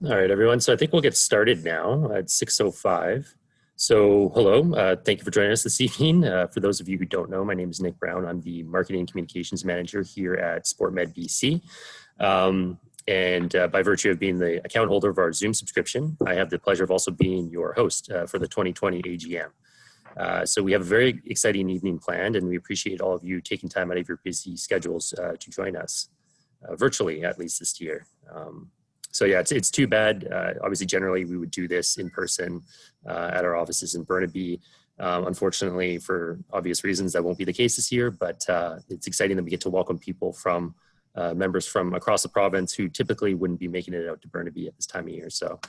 All right, everyone. So I think we'll get started now at 6:05. So hello, thank you for joining us this evening. For those of you who don't know, my name is Nick Brown. I'm the Marketing and Communications Manager here at SportMedBC. By virtue of being the account holder of our Zoom subscription, I have the pleasure of also being your host for the 2020 AGM. So we have a very exciting evening planned, and we appreciate all of you taking time out of your busy schedules to join us, virtually at least this year. So yeah, it's too bad. Obviously, generally, we would do this in person at our offices in Burnaby. Unfortunately, for obvious reasons, that won't be the case this year, but it's exciting that we get to welcome people from members from across the province who typically wouldn't be making it out to Burnaby at this time of year. So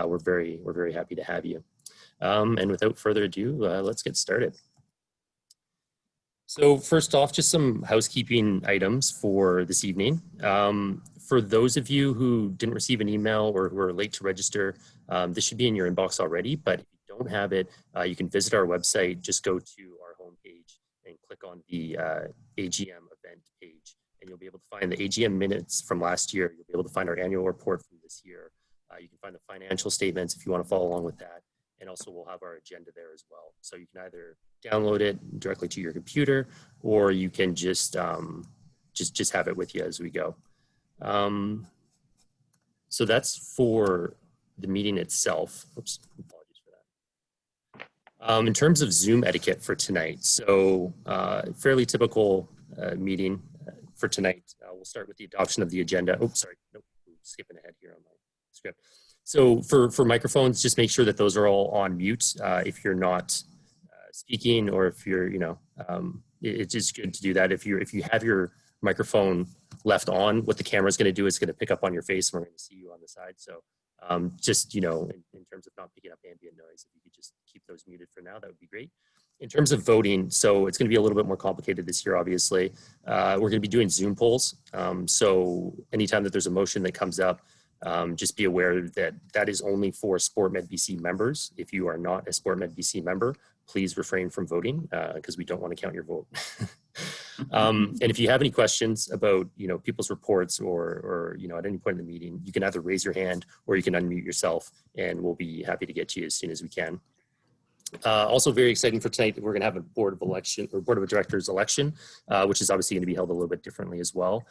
we're very happy to have you. And without further ado, let's get started. So first off, just some housekeeping items for this evening. For those of you who didn't receive an email or who are late to register, this should be in your inbox already, but if you don't have it, you can visit our website, just go to our homepage and click on the AGM event page, and you'll be able to find the AGM minutes from last year. You'll be able to find our annual report from this year. You can find the financial statements if you want to follow along with that. And also we'll have our agenda there as well. So you can either download it directly to your computer, or you can just have it with you as we go. So that's for the meeting itself. Oops, apologies for that. In terms of Zoom etiquette for tonight, so fairly typical meeting for tonight. We'll start with the adoption of the agenda. Oh, sorry, nope, skipping ahead here on my script. So for microphones, just make sure that those are all on mute if you're not speaking, or if you're, it's just good to do that. If you have your microphone left on, what the camera is going to do is going to pick up on your face, and we're going to see you on the side. So just, in terms of not picking up ambient noise, if you could just keep those muted for now, that would be great. In terms of voting, so it's going to be a little bit more complicated this year, obviously. We're going to be doing Zoom polls. So anytime that there's a motion that comes up, just be aware that that is only for SportMedBC members. If you are not a SportMedBC member, please refrain from voting because we don't want to count your vote. And if you have any questions about, people's reports or at any point in the meeting, you can either raise your hand or you can unmute yourself, and we'll be happy to get to you as soon as we can. Also very exciting for tonight, we're going to have a board of directors election, which is obviously going to be held a little bit differently as well.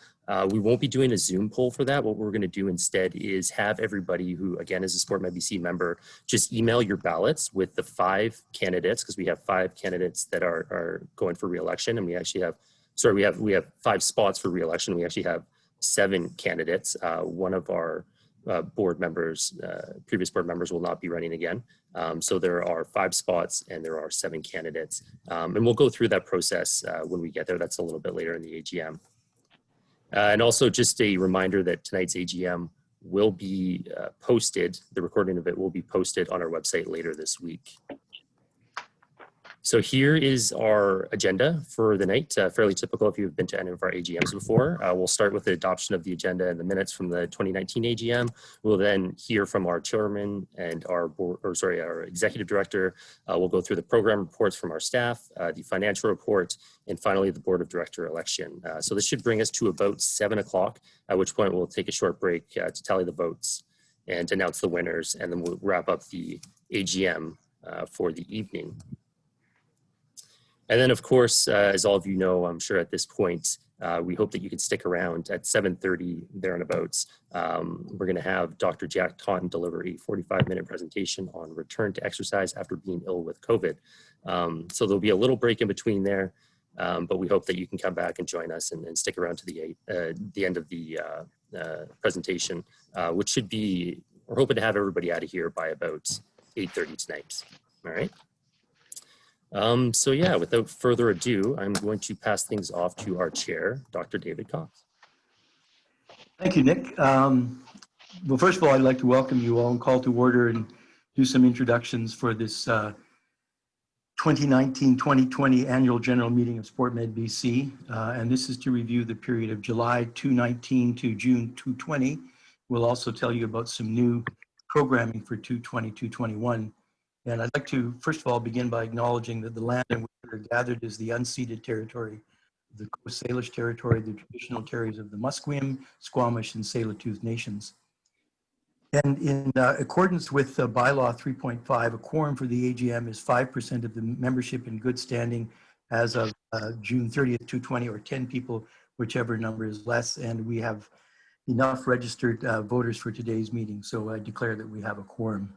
We won't be doing a Zoom poll for that. What we're going to do instead is have everybody who, again, is a SportMedBC member, just email your ballots with the 5 candidates, because we have 5 candidates that are going for re-election, and we actually have, we have 5 spots for re-election. We actually have 7 candidates. One of our previous board members will not be running again. So there are 5 spots and there are 7 candidates. And we'll go through that process when we get there. That's a little bit later in the AGM. And also just a reminder that tonight's AGM will be posted. The recording of it will be posted on our website later this week. So here is our agenda for the night, fairly typical if you've been to any of our AGMs before. We'll start with the adoption of the agenda and the minutes from the 2019 AGM. We'll then hear from our chairman and our executive director. We'll go through the program reports from our staff, the financial report, and finally the board of director election. So this should bring us to about 7 o'clock, at which point we'll take a short break to tally the votes and announce the winners, and then we'll wrap up the AGM for the evening. And then, of course, as all of you know, I'm sure at this point, we hope that you can stick around at 7:30 there and abouts. We're going to have Dr. Jack Taunton deliver a 45-minute presentation on return to exercise after being ill with COVID. So there'll be a little break in between there, but we hope that you can come back and join us and stick around to the end of the presentation, which should be, we're hoping to have everybody out of here by about 8:30 tonight. All right. So yeah, without further ado, I'm going to pass things off to our chair, Dr. David Cox. Thank you, Nick. Well, first of all, I'd like to welcome you all and call to order and do some introductions for this 2019-2020 annual general meeting of SportMedBC. And this is to review the period of July 2019 to June 2020. We'll also tell you about some new programming for 2020-2021. And I'd like to, first of all, begin by acknowledging that the land in which we are gathered is the unceded territory, the Coast Salish territory, the traditional territories of the Musqueam, Squamish, and Tsleil-Waututh nations. And in accordance with bylaw 3.5, a quorum for the AGM is 5% of the membership in good standing as of June 30th, 2020, or 10 people, whichever number is less. And we have enough registered voters for today's meeting. So I declare that we have a quorum.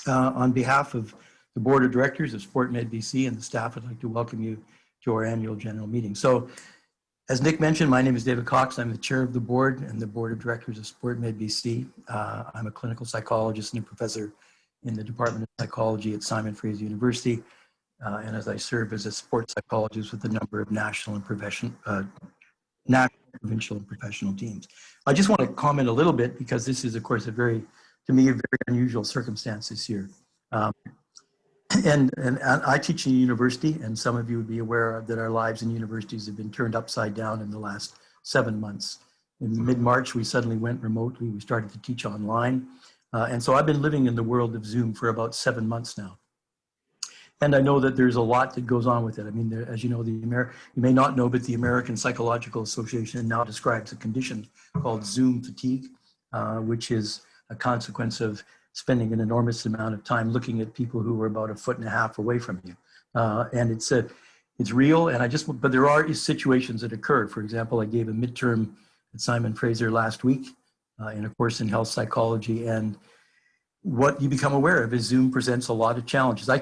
On behalf of the Board of Directors of SportMedBC and the staff, I'd like to welcome you to our annual general meeting. So as Nick mentioned, my name is David Cox. I'm the chair of the board and the board of directors of SportMedBC. I'm a clinical psychologist and a professor in the Department of Psychology at Simon Fraser University. And as I serve as a sports psychologist with a number of national, provincial, and professional teams. I just want to comment a little bit because this is, of course, to me, a very unusual circumstance this year. And I teach in a university, and some of you would be aware that our lives in universities have been turned upside down in the last 7 months. In mid-March, we suddenly went remotely. We started to teach online. And so I've been living in the world of Zoom for about 7 months now. And I know that there's a lot that goes on with it. I mean, as you know, you may not know, but the American Psychological Association now describes a condition called Zoom fatigue, which is a consequence of spending an enormous amount of time looking at people who are about 1.5 feet away from you. And it's real, but there are situations that occur. For example, I gave a midterm at Simon Fraser last week in a course in health psychology, and what you become aware of is Zoom presents a lot of challenges. I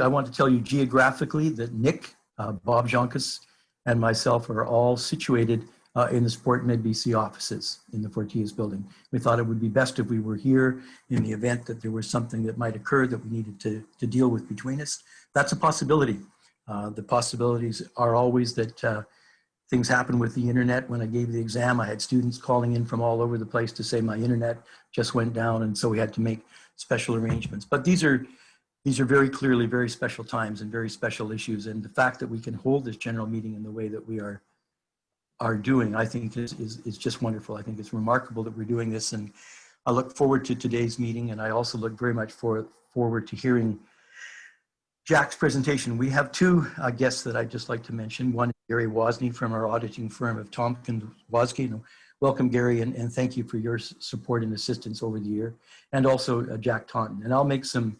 want to tell you geographically that Nick, Bob Jonkus, and myself are all situated in the SportMedBC offices in the Fortius building. We thought it would be best if we were here in the event that there was something that might occur that we needed to deal with between us. That's a possibility. The possibilities are always that things happen with the internet. When I gave the exam, I had students calling in from all over the place to say my internet just went down, and so we had to make special arrangements. But these are very clearly very special times and very special issues, and the fact that we can hold this general meeting in the way that we are doing, I think is just wonderful. I think it's remarkable that we're doing this, and I look forward to today's meeting, and I also look very much forward to hearing Jack's presentation. We have two guests that I'd just like to mention. One is Gary Wozni from our auditing firm of Tompkins Woski. Welcome, Gary, and thank you for your support and assistance over the year. And also Jack Taunton. And I'll make some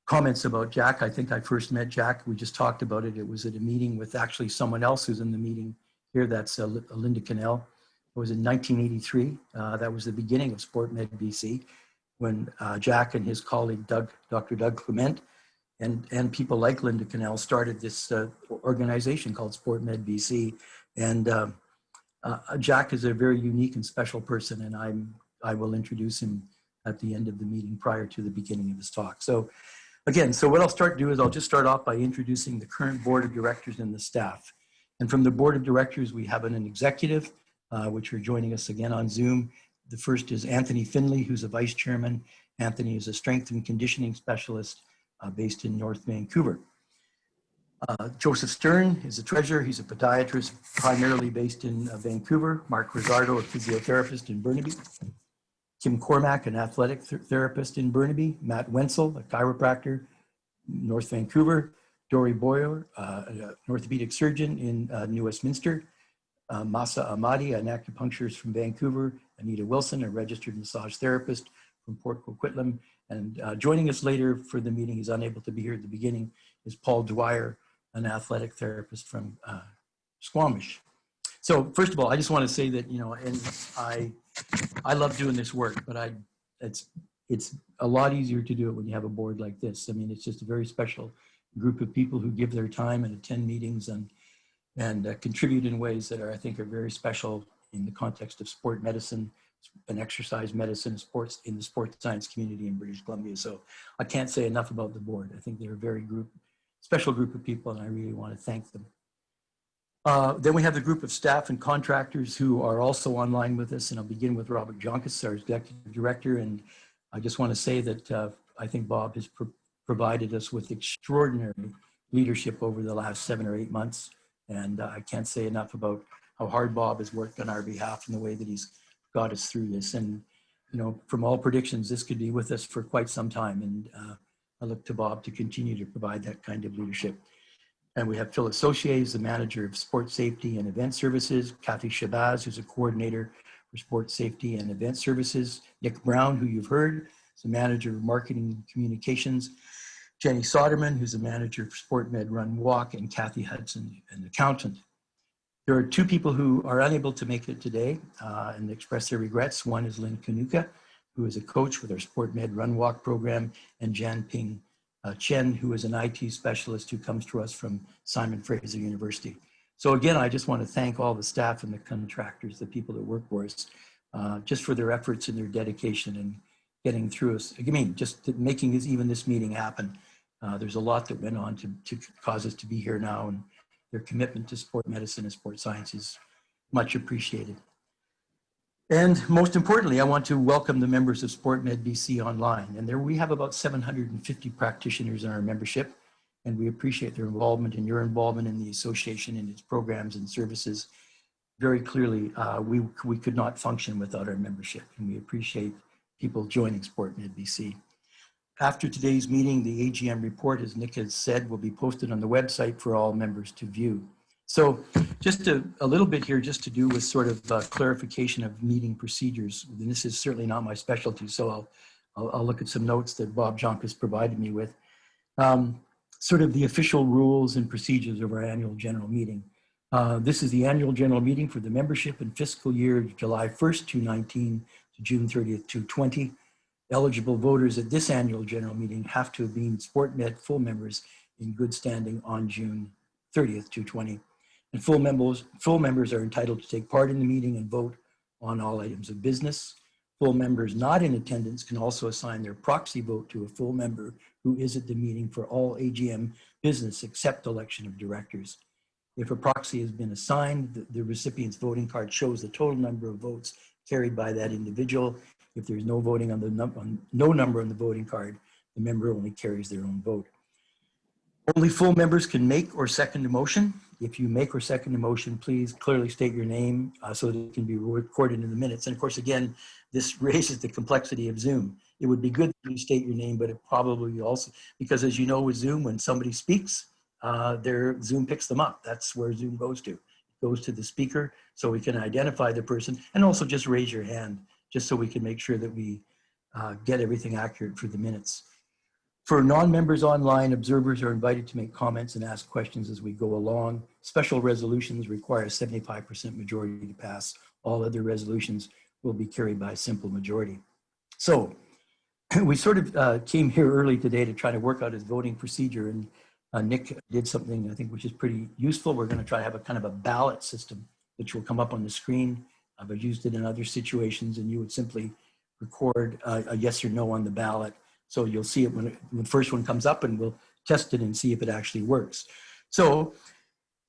comments about Jack. I think I first met Jack. We just talked about it. It was at a meeting with actually someone else who's in the meeting here. That's Linda Cannell. It was in 1983. That was the beginning of SportMedBC when Jack and his colleague, Dr. Doug Clement, and people like Linda Cannell started this organization called SportMedBC. And Jack is a very unique and special person, and I will introduce him at the end of the meeting prior to the beginning of his talk. So again, what I'll do is I'll just start off by introducing the current board of directors and the staff. And from the board of directors, we have an executive, which are joining us again on Zoom. The first is Anthony Finley, who's a vice chairman. Anthony is a strength and conditioning specialist based in North Vancouver. Joseph Stern is a treasurer. He's a podiatrist, primarily based in Vancouver. Mark Rizzardo, a physiotherapist in Burnaby. Kim Cormack, an athletic therapist in Burnaby. Matt Wenzel, a chiropractor, North Vancouver. Dory Boyer, an orthopedic surgeon in New Westminster. Masa Ahmadi, an acupuncturist from Vancouver. Anita Wilson, a registered massage therapist from Port Coquitlam. And joining us later for the meeting, he's unable to be here at the beginning, is Paul Dwyer, an athletic therapist from Squamish. So first of all, I just want to say that, and I love doing this work, but it's a lot easier to do it when you have a board like this. I mean, it's just a very special group of people who give their time and attend meetings and contribute in ways that I think are very special in the context of sport medicine and exercise medicine, sports in the sports science community in British Columbia. So I can't say enough about the board. I think they're a very special group of people, and I really want to thank them. Then we have the group of staff and contractors who are also online with us, and I'll begin with Robert Jonkus, our executive director. And I just want to say that I think Bob has provided us with extraordinary leadership over the last 7 or 8 months. And I can't say enough about how hard Bob has worked on our behalf and the way that he's got us through this. And, from all predictions, this could be with us for quite some time. And I look to Bob to continue to provide that kind of leadership. And we have Phil Associates, the manager of sports safety and event services. Kathy Shabazz, who's a coordinator for Sports Safety and Event Services. Nick Brown, who you've heard, is the Manager of Marketing and Communications. Jenny Soderman, who's the Manager for SportMed Run Walk, and Kathy Hudson, an accountant. There are two people who are unable to make it today and express their regrets. One is Lynn Kanuka, who is a coach with our SportMed Run Walk program, and Jan Ping Chen, who is an IT specialist who comes to us from Simon Fraser University. So again, I just want to thank all the staff and the contractors, the people that work for us, just for their efforts and their dedication and getting through us. I mean, just making even this meeting happen. There's a lot that went on to cause us to be here now, and their commitment to sport medicine and sport science is much appreciated. And most importantly, I want to welcome the members of SportMedBC online. And there we have about 750 practitioners in our membership, and we appreciate their involvement and your involvement in the association and its programs and services. Very clearly, we could not function without our membership, and we appreciate people joining SportMedBC. After today's meeting, the AGM report, as Nick has said, will be posted on the website for all members to view. So just a little bit here just to do with sort of clarification of meeting procedures. And this is certainly not my specialty, so I'll look at some notes that Bob Jonkas provided me with. Sort of the official rules and procedures of our annual general meeting. This is the annual general meeting for the membership in fiscal year July 1st, 2019 to June 30th, 2020. Eligible voters at this annual general meeting have to have been SportMed full members in good standing on June 30th, 2020. And full members are entitled to take part in the meeting and vote on all items of business. Full members not in attendance can also assign their proxy vote to a full member who is at the meeting for all AGM business except election of directors. If a proxy has been assigned, the recipient's voting card shows the total number of votes carried by that individual. If there's no voting on no number on the voting card, the member only carries their own vote. Only full members can make or second a motion. If you make or second a motion, please clearly state your name so that it can be recorded in the minutes. And of course, again, this raises the complexity of Zoom. It would be good if you state your name, but it probably also, because as you know with Zoom, when somebody speaks, their Zoom picks them up. That's where Zoom goes to. It goes to the speaker so we can identify the person, and also just raise your hand just so we can make sure that we get everything accurate for the minutes. For non-members online, observers are invited to make comments and ask questions as we go along. Special resolutions require a 75% majority to pass. All other resolutions will be carried by a simple majority. So we sort of came here early today to try to work out his voting procedure, and Nick did something I think which is pretty useful. We're going to try to have a kind of a ballot system which will come up on the screen. I've used it in other situations, and you would simply record a yes or no on the ballot. So you'll see it when the first one comes up, and we'll test it and see if it actually works. So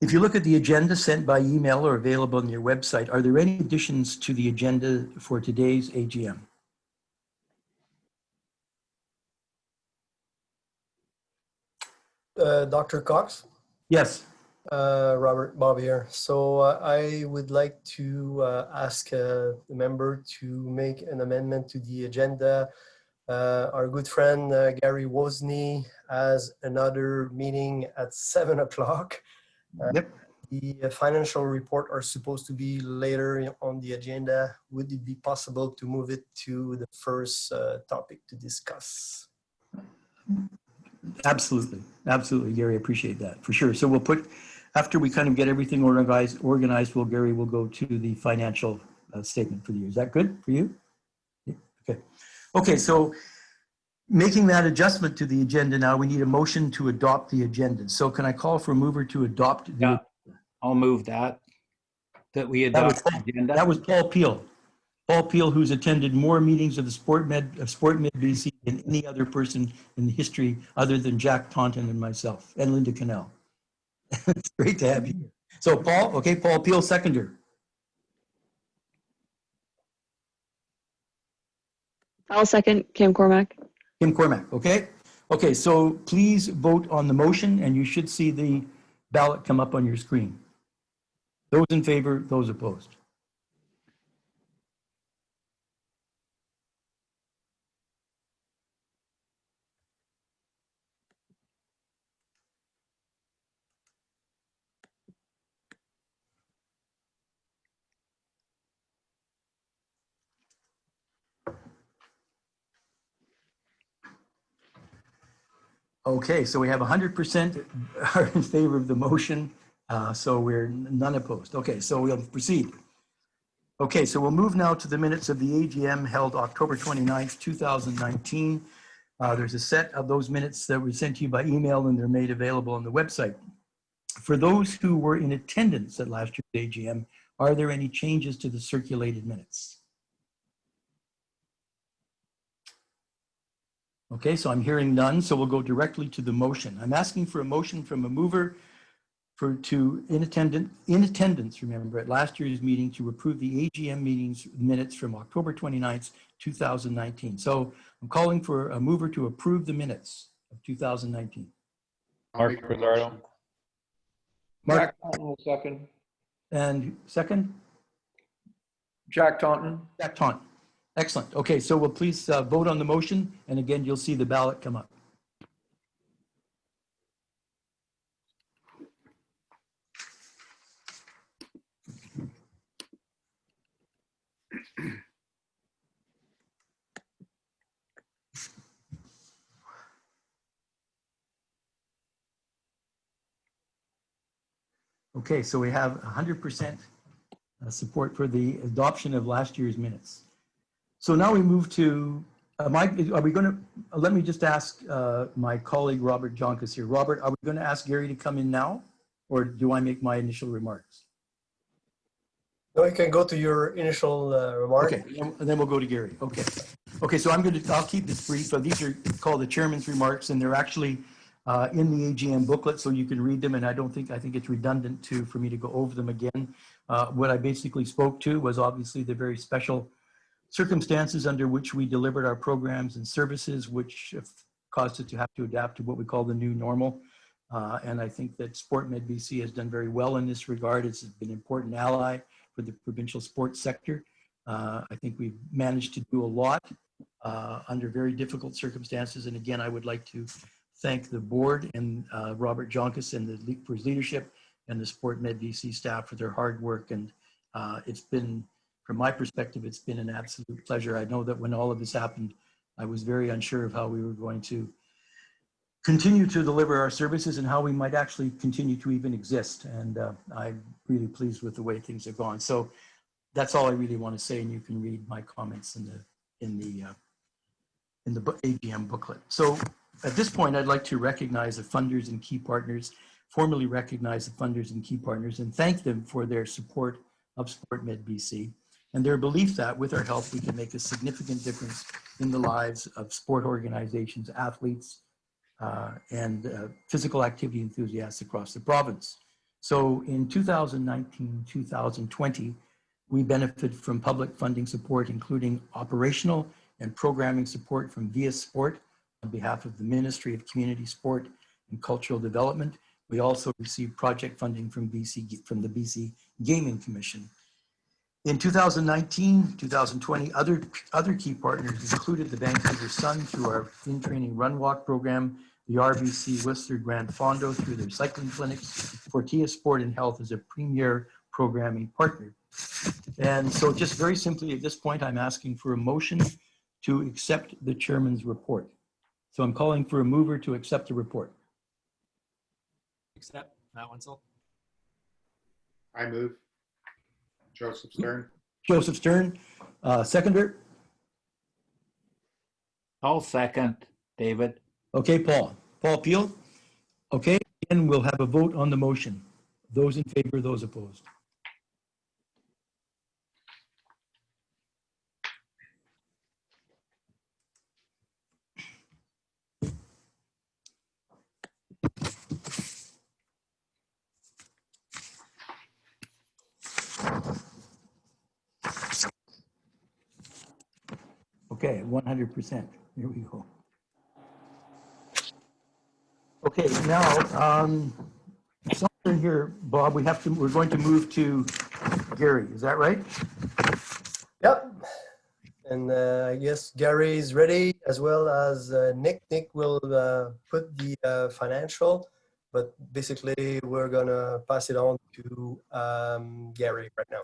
if you look at the agenda sent by email or available on your website, are there any additions to the agenda for today's AGM? Dr. Cox? Yes. Robert, Bob here. So I would like to ask the member to make an amendment to the agenda. Our good friend Gary Wozni has another meeting at 7 o'clock. Yep. The financial report are supposed to be later on the agenda. Would it be possible to move it to the first topic to discuss? Absolutely. Absolutely, Gary. Appreciate that for sure. So we'll put, after we kind of get everything organized, Gary will go to the financial statement for the year. Is that good for you? Yeah. Okay. Okay. So making that adjustment to the agenda now, we need a motion to adopt the agenda. So can I call for a mover to adopt the Yeah, I'll move that we adopt the agenda. That was Paul Peel. Paul Peel, who's attended more meetings of the SportMedBC than any other person in the history other than Jack Taunton and myself and Linda Cannell. It's great to have you here. So Paul, okay, Paul Peel, seconder. I'll second Kim Cormack. Kim Cormack, okay? Okay, so please vote on the motion, and you should see the ballot come up on your screen. Those in favor, those opposed. Okay, so we have 100% are in favor of the motion, so we're none opposed. Okay, so we'll proceed. Okay, so we'll move now to the minutes of the AGM held October 29th, 2019. There's a set of those minutes that were sent to you by email and they're made available on the website. For those who were in attendance at last year's AGM, are there any changes to the circulated minutes? Okay, so I'm hearing none, so we'll go directly to the motion. I'm asking for a motion from a mover in attendance, remember, at last year's meeting to approve the AGM meetings minutes from October 29th, 2019. So I'm calling for a mover to approve the minutes of 2019. Mark Rizzardo. Mark, Jack Taunton will second. and second? Jack Taunton. Jack Taunton. Excellent. Okay, so we'll please vote on the motion, and again, you'll see the ballot come up. Okay, so we have 100% support for the adoption of last year's minutes. So now we move to, are we going to, let me just ask my colleague, Robert Jonkas here. Robert, are we going to ask Gary to come in now, or do I make my initial remarks? No, you can go to your initial remark. Okay, and then we'll go to Gary. Okay. Okay, so I'll keep this brief. These are called the chairman's remarks, and they're actually in the AGM booklet, so you can read them. And I think it's redundant for me to go over them again. What I basically spoke to was obviously the very special circumstances under which we delivered our programs and services, which have caused us to have to adapt to what we call the new normal. And I think that SportMedBC has done very well in this regard. It's been an important ally for the provincial sports sector. I think we've managed to do a lot under very difficult circumstances. And again, I would like to thank the board and Robert Jonkas and for his leadership, and the SportMedBC staff for their hard work. And it's been, from my perspective, it's been an absolute pleasure. I know that when all of this happened, I was very unsure of how we were going to continue to deliver our services and how we might actually continue to even exist. And I'm really pleased with the way things have gone. So that's all I really want to say, and you can read my comments in the AGM booklet. So at this point, I'd like to recognize the funders and key partners, formally recognize the funders and key partners, and thank them for their support of SportMedBC and their belief that with our help, we can make a significant difference in the lives of sport organizations, athletes, and physical activity enthusiasts across the province. So in 2019-2020, we benefited from public funding support, including operational and programming support from Via Sport on behalf of the Ministry of Community Sport and Cultural Development. We also received project funding from the BC Gaming Commission. In 2019-2020, other key partners included the Vancouver Sun through our in-training run-walk program, the RBC Whistler Grand Fondo through their cycling clinics, Fortia Sport and Health as a premier programming partner. And so just very simply at this point, I'm asking for a motion to accept the chairman's report. So I'm calling for a mover to accept the report. Accept, Matt Wenzel. I move. Joseph Stern. Joseph Stern, seconder. I'll second, David. Okay, Paul Peel. Okay, and we'll have a vote on the motion. Those in favor, those opposed. Okay, 100%. Here we go. Okay, now, somewhere here, Bob, we're going to move to Gary. Is that right? Yep. And I guess Gary is ready, as well as Nick. Nick will put the financial, but basically we're gonna pass it on to Gary right now.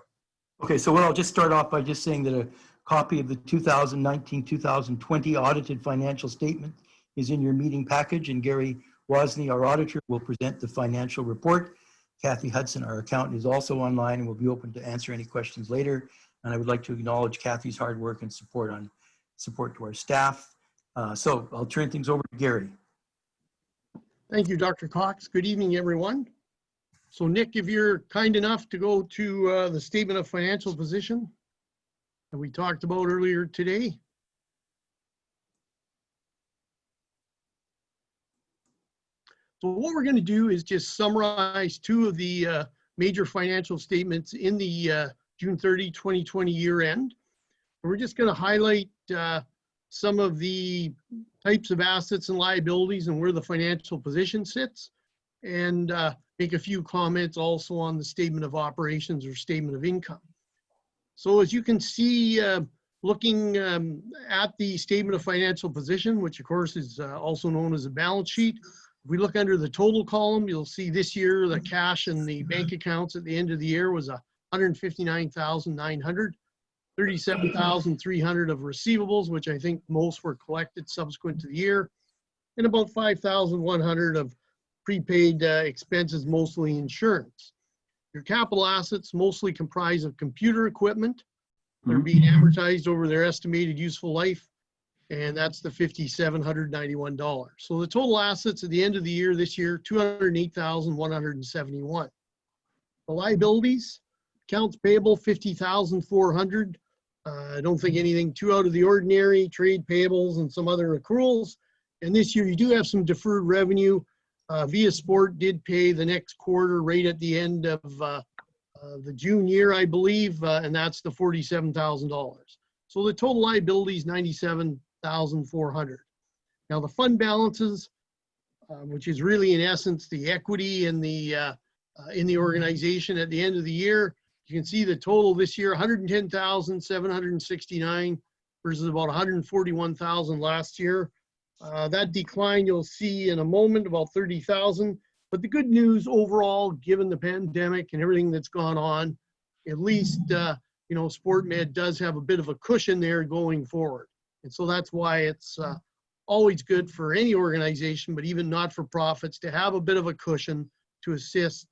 Okay, so I'll just start off by just saying that a copy of the 2019-2020 audited financial statement is in your meeting package, and Gary Wozni, our auditor, will present the financial report. Kathy Hudson, our accountant, is also online and will be open to answer any questions later. And I would like to acknowledge Kathy's hard work and support to our staff. So I'll turn things over to Gary. Thank you, Dr. Cox. Good evening, everyone. So Nick, if you're kind enough to go to the statement of financial position that we talked about earlier today. So what we're going to do is just summarize two of the major financial statements in the June 30, 2020 year end. We're just going to highlight some of the types of assets and liabilities and where the financial position sits, and make a few comments also on the statement of operations or statement of income. So as you can see, looking at the statement of financial position, which of course is also known as a balance sheet, if we look under the total column, you'll see this year the cash in the bank accounts at the end of the year was $159,900, $37,300 of receivables, which I think most were collected subsequent to the year, and about $5,100 of prepaid expenses, mostly insurance. Your capital assets mostly comprise of computer equipment that are being amortized over their estimated useful life, and that's the $5,791. So the total assets at the end of the year this year, $208,171. The liabilities, accounts payable, $50,400. I don't think anything too out of the ordinary, trade payables and some other accruals. And this year you do have some deferred revenue. Via Sport did pay the next quarter right at the end of the June year, I believe, and that's the $47,000. So the total liability is $97,400. Now the fund balances, which is really in essence the equity in the organization at the end of the year, you can see the total this year, $110,769 versus about $141,000 last year. That decline you'll see in a moment, about 30,000. But the good news overall, given the pandemic and everything that's gone on, at least SportMed does have a bit of a cushion there going forward. And so that's why it's always good for any organization, but even not-for-profits, to have a bit of a cushion to assist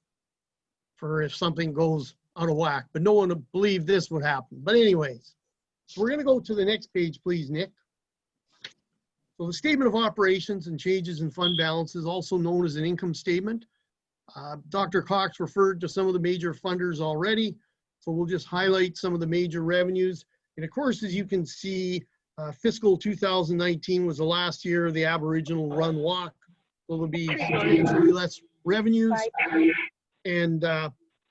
for if something goes out of whack. But no one would believe this would happen. But anyways, so we're going to go to the next page, please, Nick. So the statement of operations and changes in fund balances, also known as an income statement. Dr. Cox referred to some of the major funders already, so we'll just highlight some of the major revenues. And of course, as you can see, fiscal 2019 was the last year of the Aboriginal Run Walk. So there'll be substantially less revenues and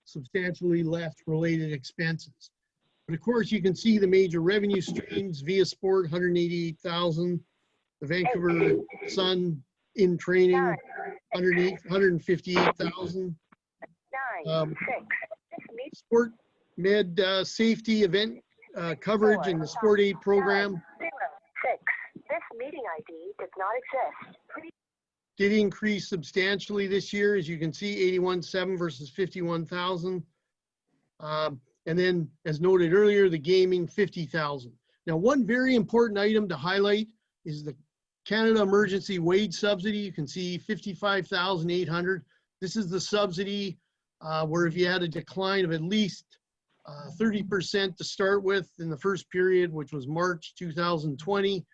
substantially less related expenses. But of course, you can see the major revenue streams. Via Sport, 188,000. The Vancouver Sun in training, 158,000. Sport Med safety event coverage in the Sport Aid program. This meeting ID does not exist. Did increase substantially this year, as you can see, 81,700 versus 51,000. And then, as noted earlier, the gaming, 50,000. Now, one very important item to highlight is the Canada Emergency Wage Subsidy. You can see 55,800. This is the subsidy where if you had a decline of at least 30% to start with in the first period, which was March 2020,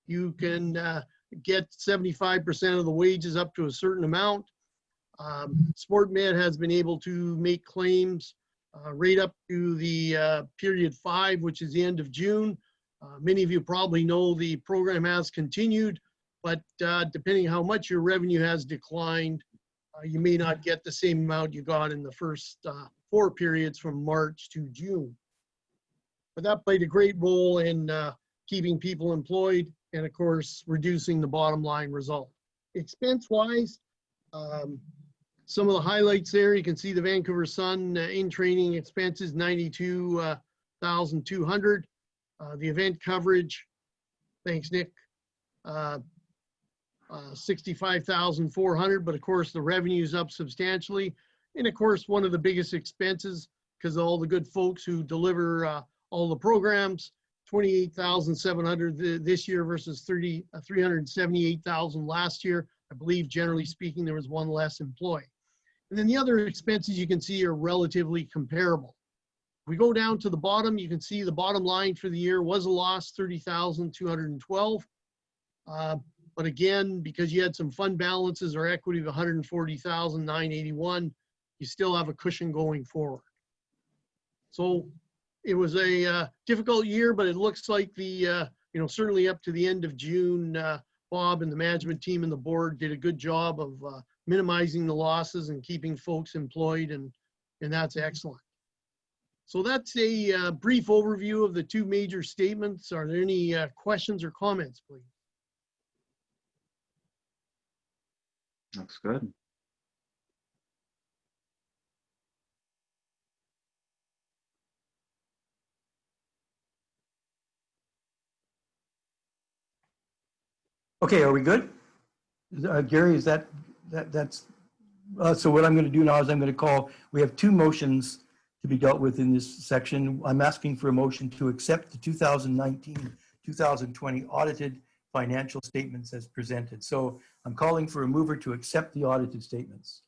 you can get 75% of the wages up to a certain amount. SportMed has been able to make claims right up to the period 5, which is the end of June. Many of you probably know the program has continued, but depending how much your revenue has declined, you may not get the same amount you got in the first 4 periods from March to June. But that played a great role in keeping people employed and, of course, reducing the bottom line result. Expense-wise, some of the highlights there, you can see the Vancouver Sun in-training expenses, 92,200. The event coverage, thanks, Nick, 65,400, but of course the revenue's up substantially. And of course, one of the biggest expenses, because of all the good folks who deliver all the programs, 28,700 this year versus 378,000 last year. I believe, generally speaking, there was one less employee. And then the other expenses you can see are relatively comparable. If we go down to the bottom, you can see the bottom line for the year was a loss, 30,212. But again, because you had some fund balances or equity of 140,981, you still have a cushion going forward. So it was a difficult year, but it looks like the, certainly up to the end of June, Bob and the management team and the board did a good job of minimizing the losses and keeping folks employed, and that's excellent. So that's a brief overview of the two major statements. Are there any questions or comments, please? Looks good. Okay, are we good? Gary, is that's, so what I'm going to do now is I'm going to call, we have two motions to be dealt with in this section. I'm asking for a motion to accept the 2019-2020 audited financial statements as presented. So I'm calling for a mover to accept the audited statements.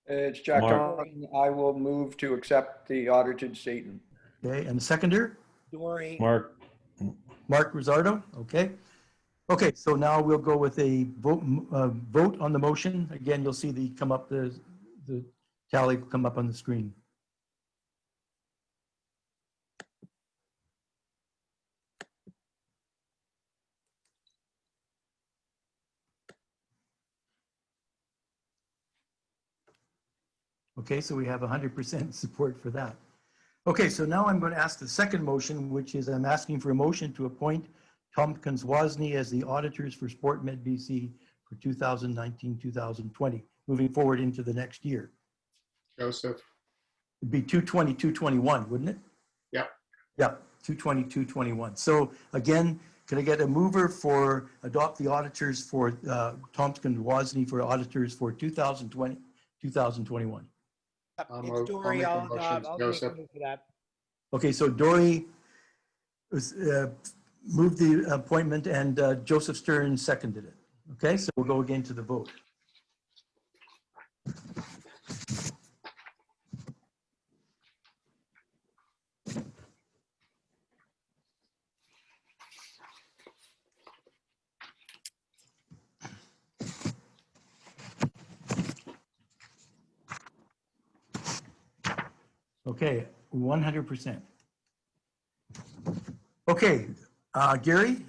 It's Jack Mark. Donovan. I will move to accept the audited statement. Okay, and the seconder? Dory. Mark. Mark Rizzardo, okay. Okay, so now we'll go with a vote on the motion. Again, you'll see the tally come up on the screen. Okay, so we have 100% support for that. Okay, so now I'm going to ask the second motion, which is I'm asking for a motion to appoint Tompkins Wozni as the auditors for SportMedBC for 2019-2020, moving forward into the next year. Joseph. It'd be 220-221, wouldn't it? Yep. Yeah, 220-221. So again, can I get a mover for adopt the auditors for Tompkins Wozni for auditors for 2020-2021? It's Dory. I'll make a move for that. Okay, so Dory moved the appointment and Joseph Stern seconded it. Okay, so we'll go again to the vote. Okay, 100%. Okay, Gary,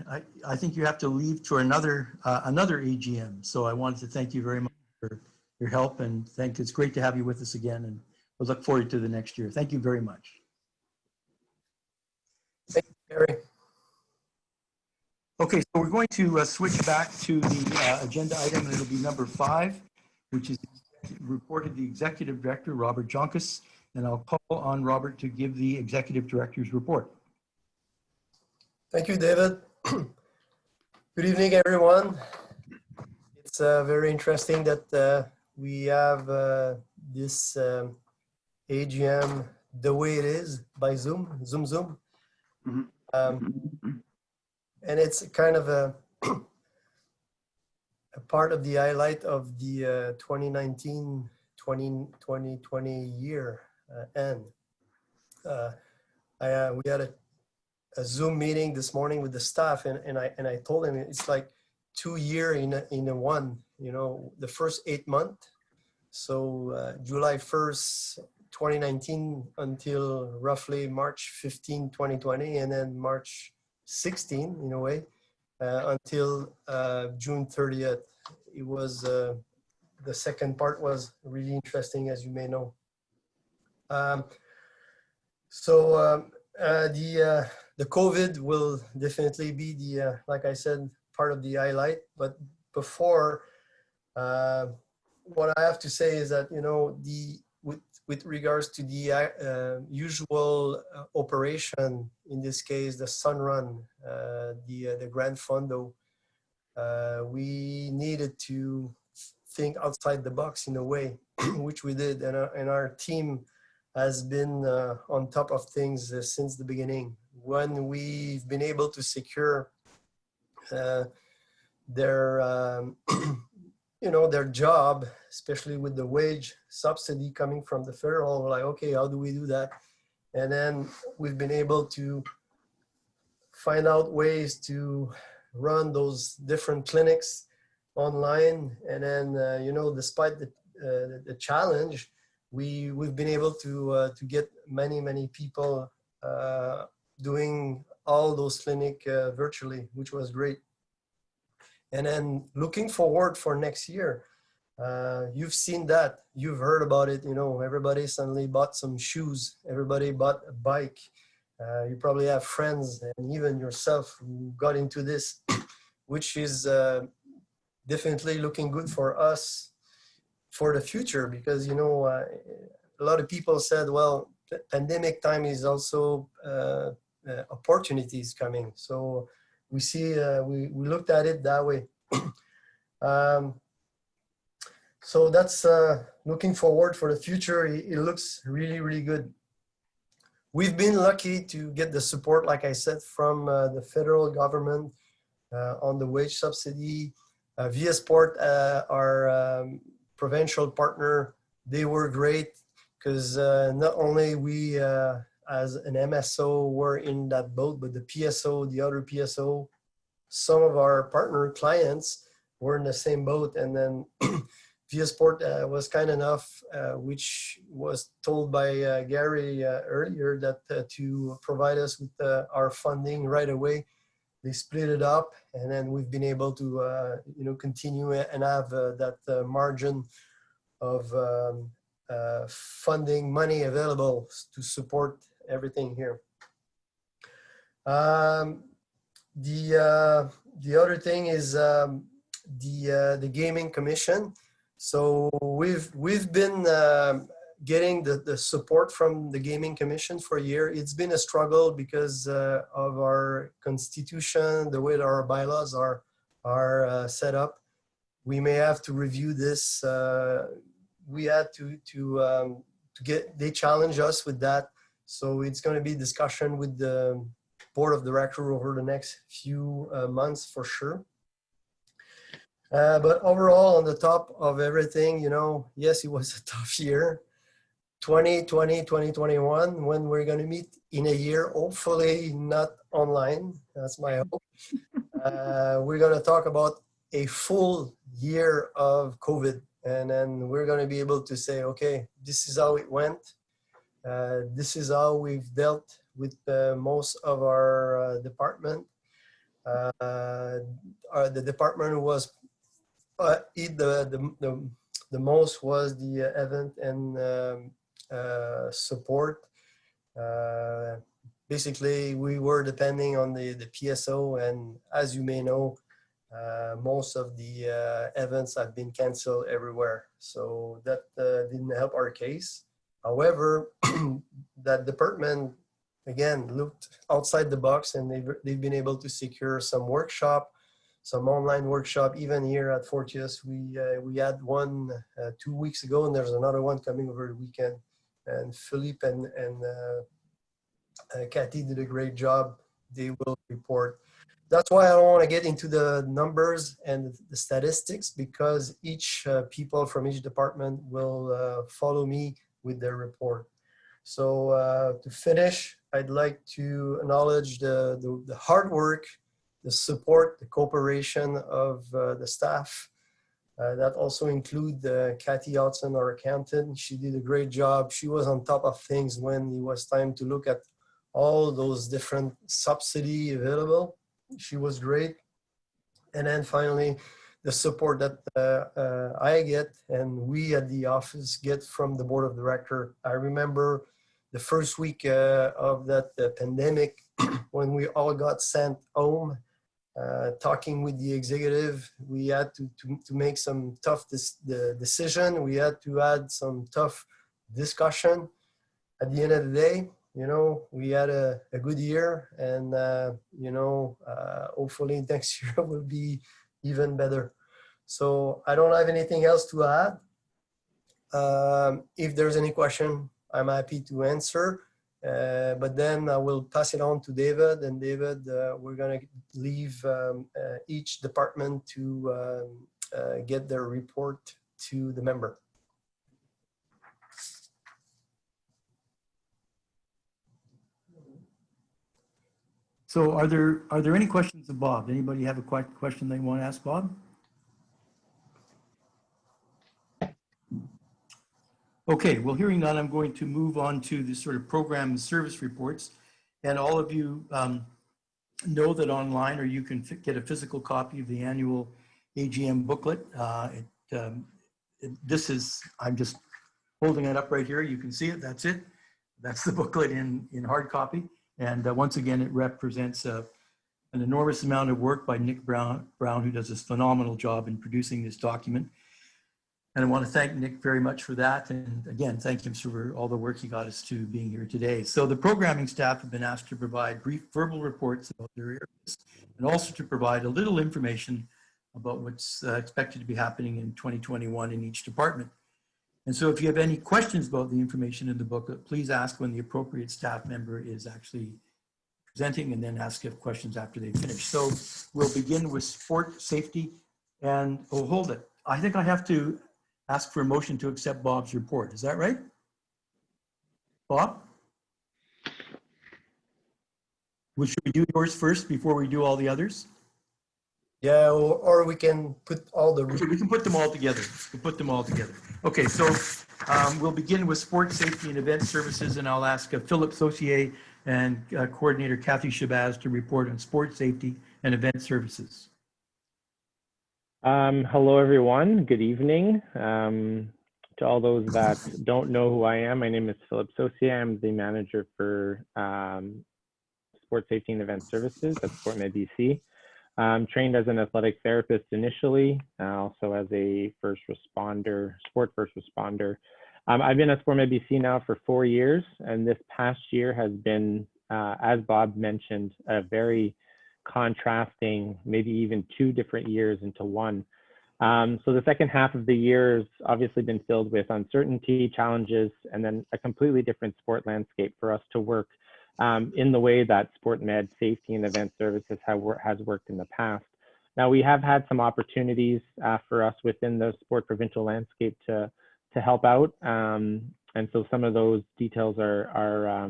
I think you have to leave to another AGM. So I wanted to thank you very much for your help, and it's great to have you with us again, and we'll look forward to the next year. Thank you very much. Thank you, Gary. Okay, so we're going to switch back to the agenda item, and it'll be number 5, which is reported the Executive Director, Robert Jonkus, and I'll call on Robert to give the Executive Director's report. Thank you, David. Good evening, everyone. It's very interesting that we have this AGM the way it is by Zoom. Mm-hmm. And it's kind of a part of the highlight of the 2019-2020 year end. We had a Zoom meeting this morning with the staff, and I told him it's like 2 years in a one. You know, the first 8 months. So July 1st, 2019 until roughly March 15, 2020, and then March 16 in a way until June 30th. It was the second part was really interesting, as you may know. The COVID will definitely be the like I said, part of the highlight. But before, what I have to say is that, you know, with regards to the usual operation, in this case the Sun Run, the Grand Fondo, we needed to think outside the box in a way, which we did, and our team has been on top of things since the beginning. when we've been able to secure their their job, especially with the wage subsidy coming from the federal, we're like, okay, how do we do that? And then we've been able to find out ways to run those different clinics online. And then, despite the challenge, we've been able to get many people doing all those clinic virtually, which was great. And then looking forward for next year, you've seen that, you've heard about it, everybody suddenly bought some shoes, everybody bought a bike. You probably have friends and even yourself who got into this, which is definitely looking good for us for the future, because, a lot of people said, well, pandemic time is also opportunities coming. So we see, we looked at it that way. So that's looking forward for the future. It looks really good. We've been lucky to get the support, like I said, from the federal government on the wage subsidy. Via Sport, our provincial partner, they were great, because not only we as an MSO were in that boat, but the PSO, the other PSO, some of our partner clients were in the same boat. And then Via Sport was kind enough, which was told by Gary earlier, that to provide us with our funding right away. They split it up, and then we've been able to continue and have that margin of funding money available to support everything here. The other thing is the Gaming Commission. So we've been getting the support from the Gaming Commission for a year. It's been a struggle because of our constitution, the way that our bylaws are set up. We may have to review this. We had to get, they challenge us with that. So it's going to be discussion with the board of directors over the next few months for sure. But overall, on the top of everything, yes, it was a tough year. 2020, 2021, when we're going to meet in a year, hopefully not online. That's my hope. We're going to talk about a full year of COVID. And then we're going to be able to say, okay, this is how it went. This is how we've dealt with most of our department. The department who was the most was the event and support. Basically, we were depending on the PSO, and as you may know, most of the events have been canceled everywhere. So that didn't help our case. However, that department, again, looked outside the box, and they've been able to secure some workshop, some online workshop. Even here at Fortius, we had one 2 weeks ago, and there's another one coming over the weekend. And Philippe and Cathy did a great job. They will report. That's why I don't want to get into the numbers and the statistics, because each people from each department will follow me with their report. So to finish, I'd like to acknowledge the hard work, the support, the cooperation of the staff. That also include Cathy Hodson, our accountant. She did a great job. She was on top of things when it was time to look at all those different subsidy available. She was great. And then finally, the support that I get and we at the office get from the board of directors. I remember the first week of that pandemic when we all got sent home. Talking with the executive, we had to make some tough decision. We had to add some tough discussion. At the end of the day, we had a good year, and hopefully next year will be even better. So I don't have anything else to add. If there's any question, I'm happy to answer. But then I will pass it on to David, and David, we're going to leave each department to get their report to the member. So are there any questions of Bob? Anybody have a question they want to ask Bob? Okay, well, hearing none, I'm going to move on to the sort of program and service reports. And all of you know that online, or you can get a physical copy of the annual AGM booklet. This is, I'm just holding it up right here. You can see it, that's it. That's the booklet in hard copy. And once again, it represents an enormous amount of work by Nick Brown, who does this phenomenal job in producing this document. And I want to thank Nick very much for that. And again, thank him for all the work he got us to being here today. So the programming staff have been asked to provide brief verbal reports about their areas and also to provide a little information about what's expected to be happening in 2021 in each department. And so if you have any questions about the information in the booklet, please ask when the appropriate staff member is actually presenting, and then ask if questions after they finish. So we'll begin with sport, safety, and oh, hold it. I think I have to ask for a motion to accept Bob's report. Is that right? Bob? Well, should we do yours first before we do all the others? Yeah, or we can put all the... We can put them all together. We'll put them all together. Okay, so we'll begin with sports safety and event services, and I'll ask Philip Saucier and coordinator Kathy Shabazz to report on sports safety and event services. Hello, everyone. Good evening. To all those that don't know who I am, my name is Philip Saucier. I'm the manager for sports safety and event services at SportMedBC. Trained as an athletic therapist initially, also as a sport first responder. I've been at SportMedBC now for 4 years, and this past year has been, as Bob mentioned, a very contrasting, maybe even 2 different years into one. So the second half of the year has obviously been filled with uncertainty, challenges, and then a completely different sport landscape for us to work in the way that sport med safety and event services has worked in the past. Now, we have had some opportunities for us within the sport provincial landscape to help out. And so some of those details are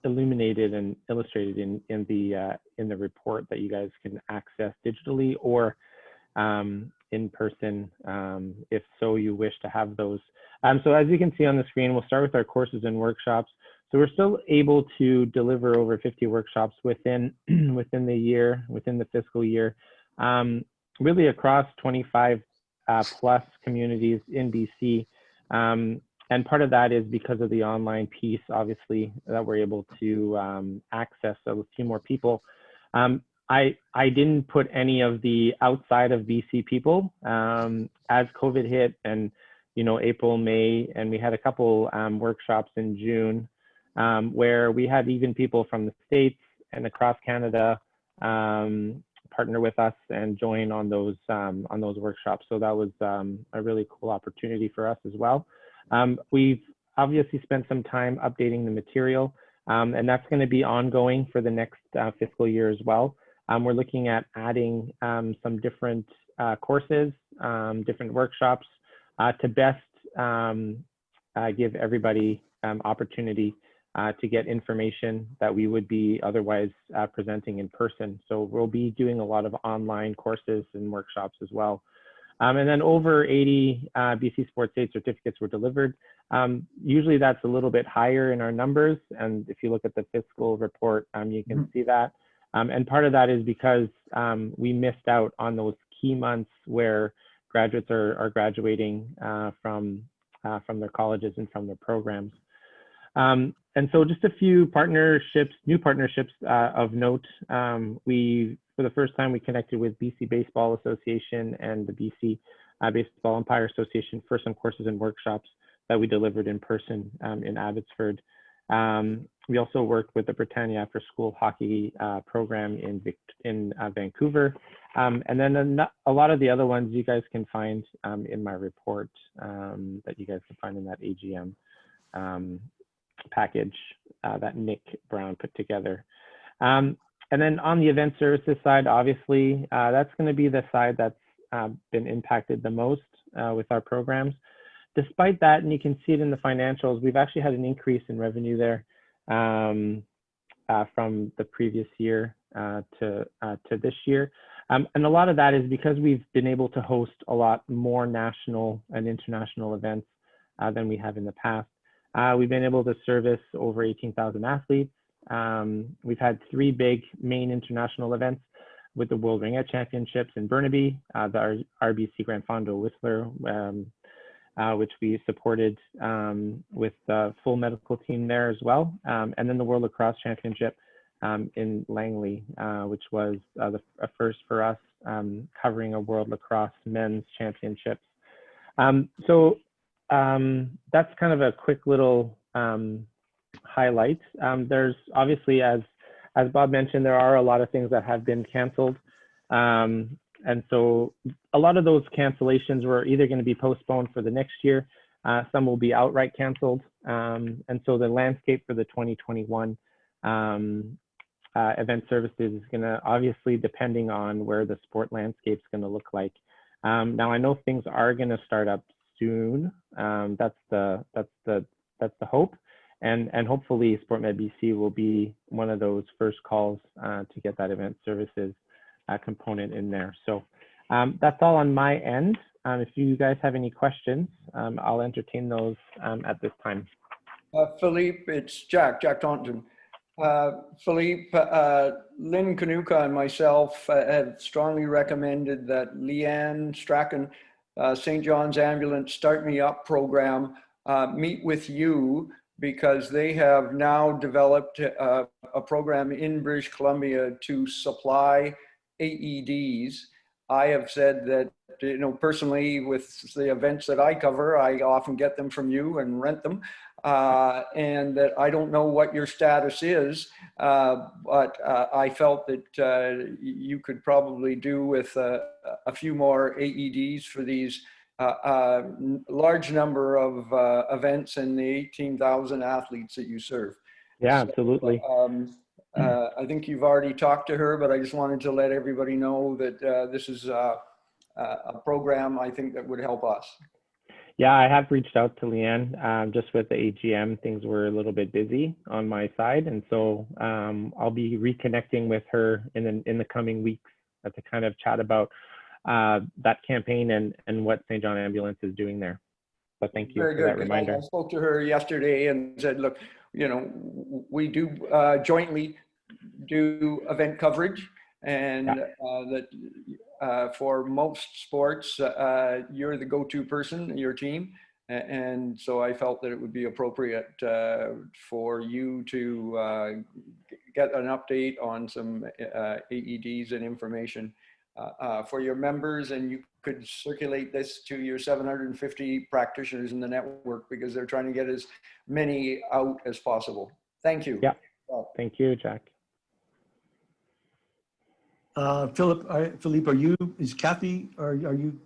illuminated and illustrated in the report that you guys can access digitally or in person, if so you wish to have those. So as you can see on the screen, we'll start with our courses and workshops. So we're still able to deliver over 50 workshops within the year, within the fiscal year, really across 25 plus communities in BC. And part of that is because of the online piece, obviously, that we're able to access a few more people. I didn't put any of the outside of BC people as COVID hit, and April, May, and we had a couple workshops in June where we had even people from the States and across Canada partner with us and join on those workshops. So that was a really cool opportunity for us as well. We've obviously spent some time updating the material, and that's going to be ongoing for the next fiscal year as well. We're looking at adding some different courses, different workshops to best give everybody opportunity to get information that we would be otherwise presenting in person. So we'll be doing a lot of online courses and workshops as well. And then over 80 BC Sports Aid certificates were delivered. Usually that's a little bit higher in our numbers. And if you look at the fiscal report, you can see that. And part of that is because we missed out on those key months where graduates are graduating from their colleges and from their programs. And so just a few partnerships, new partnerships of note. For the first time, we connected with BC Baseball Association and the BC Baseball Umpire Association for some courses and workshops that we delivered in person in Abbotsford. We also worked with the Britannia After School Hockey program in Vancouver. And then a lot of the other ones you guys can find in my report that you guys can find in that AGM package that Nick Brown put together. And then on the event services side, obviously, that's going to be the side that's been impacted the most with our programs. Despite that, and you can see it in the financials, we've actually had an increase in revenue there from the previous year to this year. And a lot of that is because we've been able to host a lot more national and international events than we have in the past. We've been able to service over 18,000 athletes. We've had 3 big main international events with the World Ring Out Championships in Burnaby, the RBC Grand Fondo Whistler, which we supported with the full medical team there as well. And then the World Lacrosse Championship in Langley, which was a first for us, covering a World Lacrosse Men's Championships. So that's kind of a quick little highlight. There's obviously, as Bob mentioned, there are a lot of things that have been canceled. And so a lot of those cancellations were either going to be postponed for the next year. Some will be outright canceled. And so the landscape for the 2021 event services is going to, obviously, depending on where the sport landscape is going to look like. Now I know things are going to start up soon. That's the hope. And hopefully SportMedBC will be one of those first calls to get that event services component in there. So that's all on my end. If you guys have any questions, I'll entertain those at this time. Philippe, it's Jack Taunton. Philippe, Lynn Kanuka and myself have strongly recommended that Leanne Strachan, St. John's Ambulance Start Me Up program, meet with you, because they have now developed a program in British Columbia to supply AEDs. I have said that, you know, personally with the events that I cover, I often get them from you and rent them. And that I don't know what your status is, but I felt that you could probably do with a few more AEDs for these large number of events and the 18,000 athletes that you serve. Yeah, absolutely. I think you've already talked to her, but I just wanted to let everybody know that this is a program I think that would help us. Yeah, I have reached out to Leanne. Just with the AGM, things were a little bit busy on my side, and so I'll be reconnecting with her in the coming weeks to kind of chat about that campaign and what St. John Ambulance is doing there. But thank you for that reminder. I spoke to her yesterday and said, look, you know, we do jointly do event coverage, and that for most sports, you're the go-to person, your team. And so I felt that it would be appropriate for you to get an update on some AEDs and information for your members, and you could circulate this to your 750 practitioners in the network, because they're trying to get as many out as possible. Thank you. Yeah, thank you, Jack. Philippe, is Kathy, are you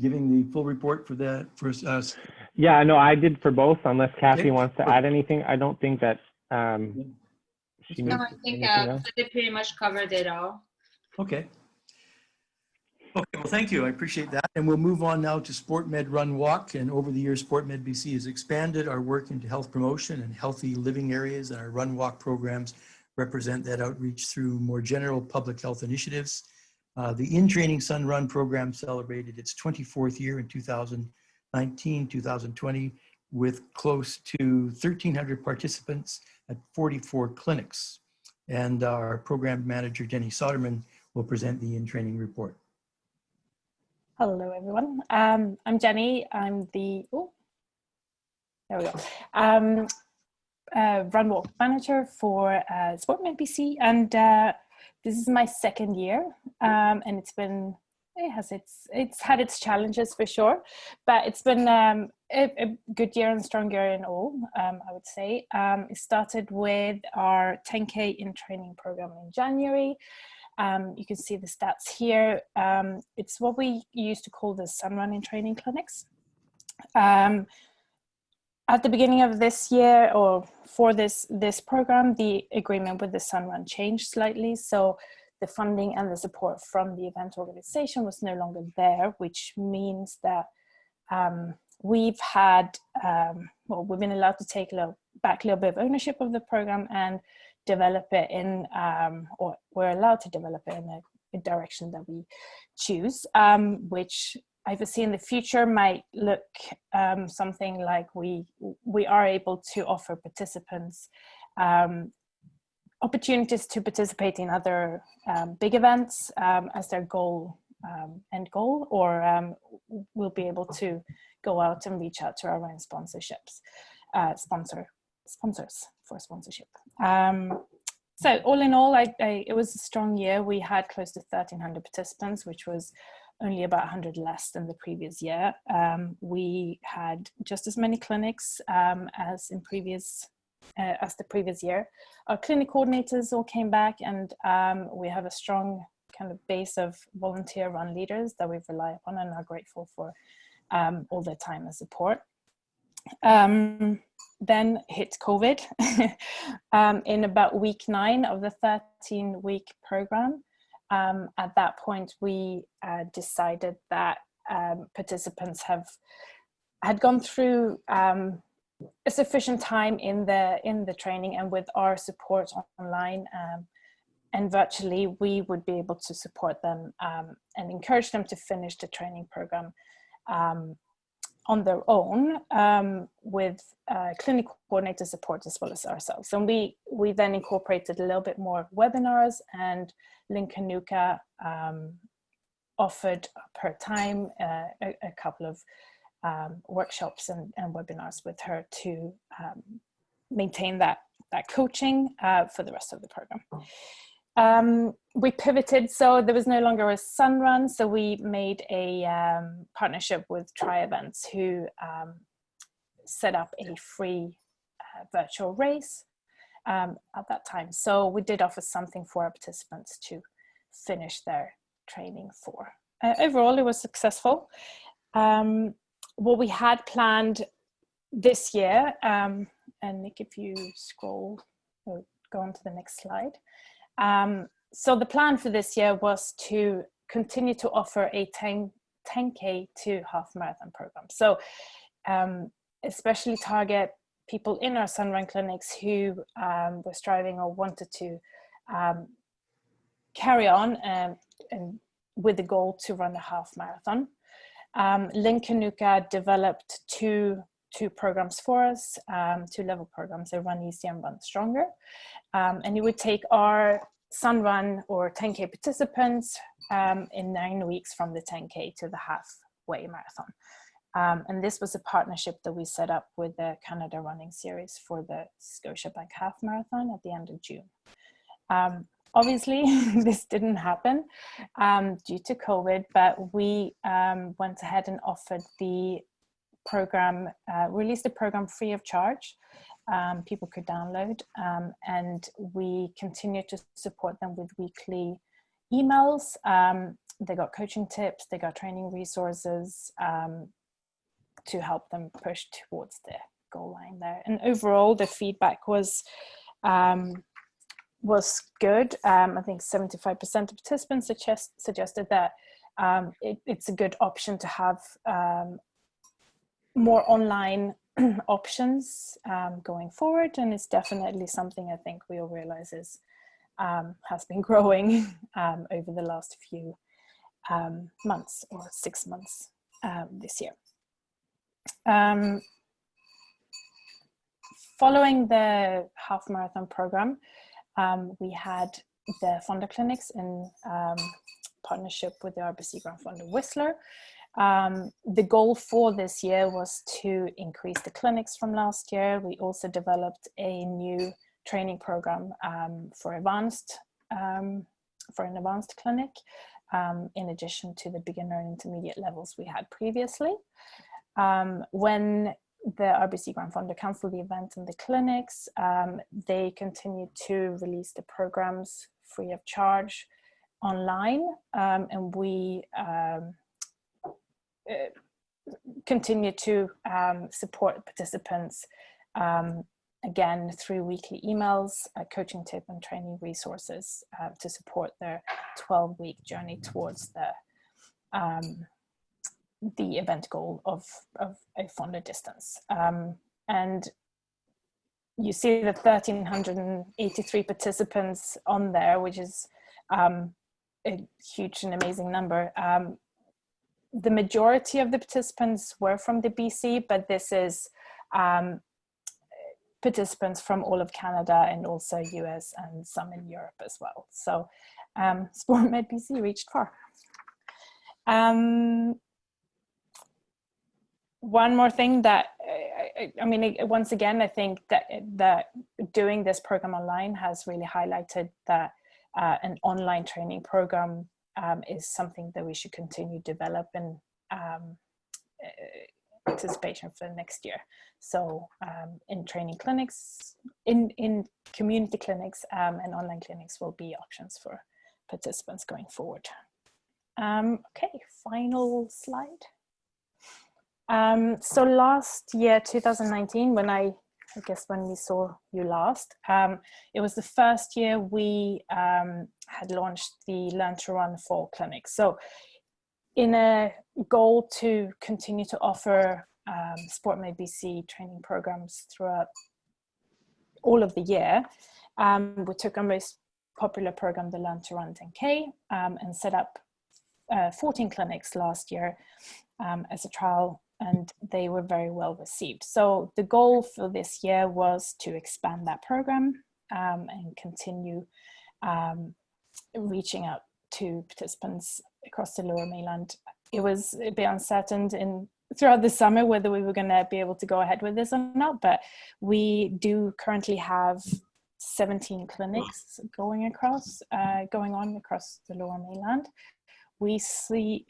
giving the full report for that for us? Yeah, no, I did for both, unless Kathy wants to add anything. I don't think that she needs I think Philippe pretty much covered it all. Okay. Okay, well, thank you. I appreciate that. And we'll move on now to SportMed Run Walk. And over the years, SportMedBC has expanded our work into health promotion and healthy living areas, and our Run Walk programs represent that outreach through more general public health initiatives. The In Training Sun Run program celebrated its 24th year in 2019-2020 with close to 1,300 participants at 44 clinics. And our program manager, Jenny Soderman, will present the In Training report. Hello, everyone. I'm Jenny. I'm the, there we go. Run Walk manager for SportMedBC, and this is my second year, and it's had its challenges for sure, but it's been a good year and strong year in all, I would say. It started with our 10K in training program in January. You can see the stats here. It's what we used to call the Sun Run in training clinics. At the beginning of this year, or for this program, the agreement with the Sunrun changed slightly. So the funding and the support from the event organization was no longer there, which means that we've had, we've been allowed to take back a little bit of ownership of the program and develop it in, or we're allowed to develop it in a direction that we choose, which I foresee in the future might look something like we are able to offer participants opportunities to participate in other big events as their end goal, or we'll be able to go out and reach out to our own sponsors for sponsorship. So all in all, it was a strong year. We had close to 1,300 participants, which was only about 100 less than the previous year. We had just as many clinics as the previous year. Our clinic coordinators all came back, and we have a strong kind of base of volunteer run leaders that we rely upon and are grateful for all their time and support. Then hit COVID in about week 9 of the 13-week program. At that point, we decided that participants had gone through a sufficient time in the training, and with our support online and virtually, we would be able to support them and encourage them to finish the training program on their own with clinic coordinator support as well as ourselves. And we then incorporated a little bit more webinars, and Lynn Kanuka offered per time a couple of workshops and webinars with her to maintain that coaching for the rest of the program. We pivoted, so there was no longer a Sunrun, so we made a partnership with Tri Events, who set up a free virtual race at that time. So we did offer something for our participants to finish their training for. Overall, it was successful. What we had planned this year, and Nick, if you scroll or go on to the next slide. So the plan for this year was to continue to offer a 10K to half marathon program. So especially target people in our Sunrun clinics who were striving or wanted to carry on and with the goal to run a half marathon. Lynn Kanuka developed two programs for us, 2-level programs, so Run Easier and Run Stronger. And it would take our Sunrun or 10K participants in 9 weeks from the 10K to the halfway marathon. And this was a partnership that we set up with the Canada Running Series for the Scotiabank Half Marathon at the end of June. Obviously, this didn't happen due to COVID, but we went ahead and offered the program, released the program free of charge. People could download, and we continue to support them with weekly emails. They got coaching tips, they got training resources to help them push towards the goal line there. And overall, the feedback was good. I think 75% of participants suggested that it's a good option to have more online options going forward, and it's definitely something I think we all realize has been growing over the last few months, or 6 months this year. Following the half marathon program, we had the Fonda clinics in partnership with the RBC Grand Fonda Whistler. The goal for this year was to increase the clinics from last year. We also developed a new training program for an advanced clinic, in addition to the beginner and intermediate levels we had previously. When the RBC Grand Fonda cancelled the event and the clinics, they continued to release the programs free of charge online, and we continue to support participants, again, through weekly emails, coaching tip and training resources to support their 12-week journey towards the event goal of a Fonda distance. And you see the 1,383 participants on there, which is a huge and amazing number. The majority of the participants were from the BC, but this is participants from all of Canada and also US and some in Europe as well. So SportMedBC reached far. One more thing that, I mean, once again, I think that doing this program online has really highlighted that an online training program is something that we should continue to develop in anticipation for next year. So in training clinics, in community clinics and online clinics will be options for participants going forward. Okay, final slide. So last year, 2019, when I guess when we saw you last, it was the first year we had launched the Learn to Run Fall Clinic. So in a goal to continue to offer SportMedBC training programs throughout all of the year, we took our most popular program, the Learn to Run 10K, and set up 14 clinics last year as a trial, and they were very well received. So the goal for this year was to expand that program and continue reaching out to participants across the Lower Mainland. It was a bit uncertain throughout the summer whether we were going to be able to go ahead with this or not, but we do currently have 17 clinics going on across the Lower Mainland. We've seen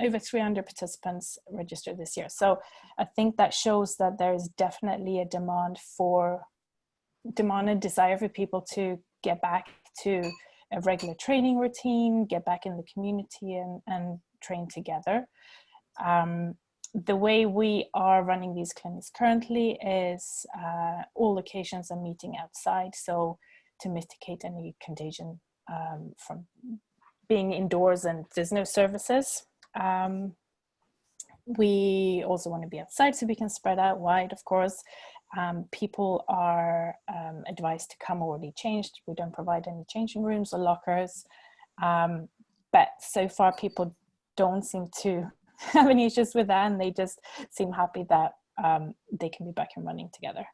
over 300 participants registered this year. So I think that shows that there is definitely a demand and desire for people to get back to a regular training routine, get back in the community and train together. The way we are running these clinics currently is all locations are meeting outside, so to mitigate any contagion from being indoors and there's no services. We also want to be outside so we can spread out wide, of course. People are advised to come already changed. We don't provide any changing rooms or lockers. But so far people don't seem to have any issues with that, and they just seem happy that they can be back and running together.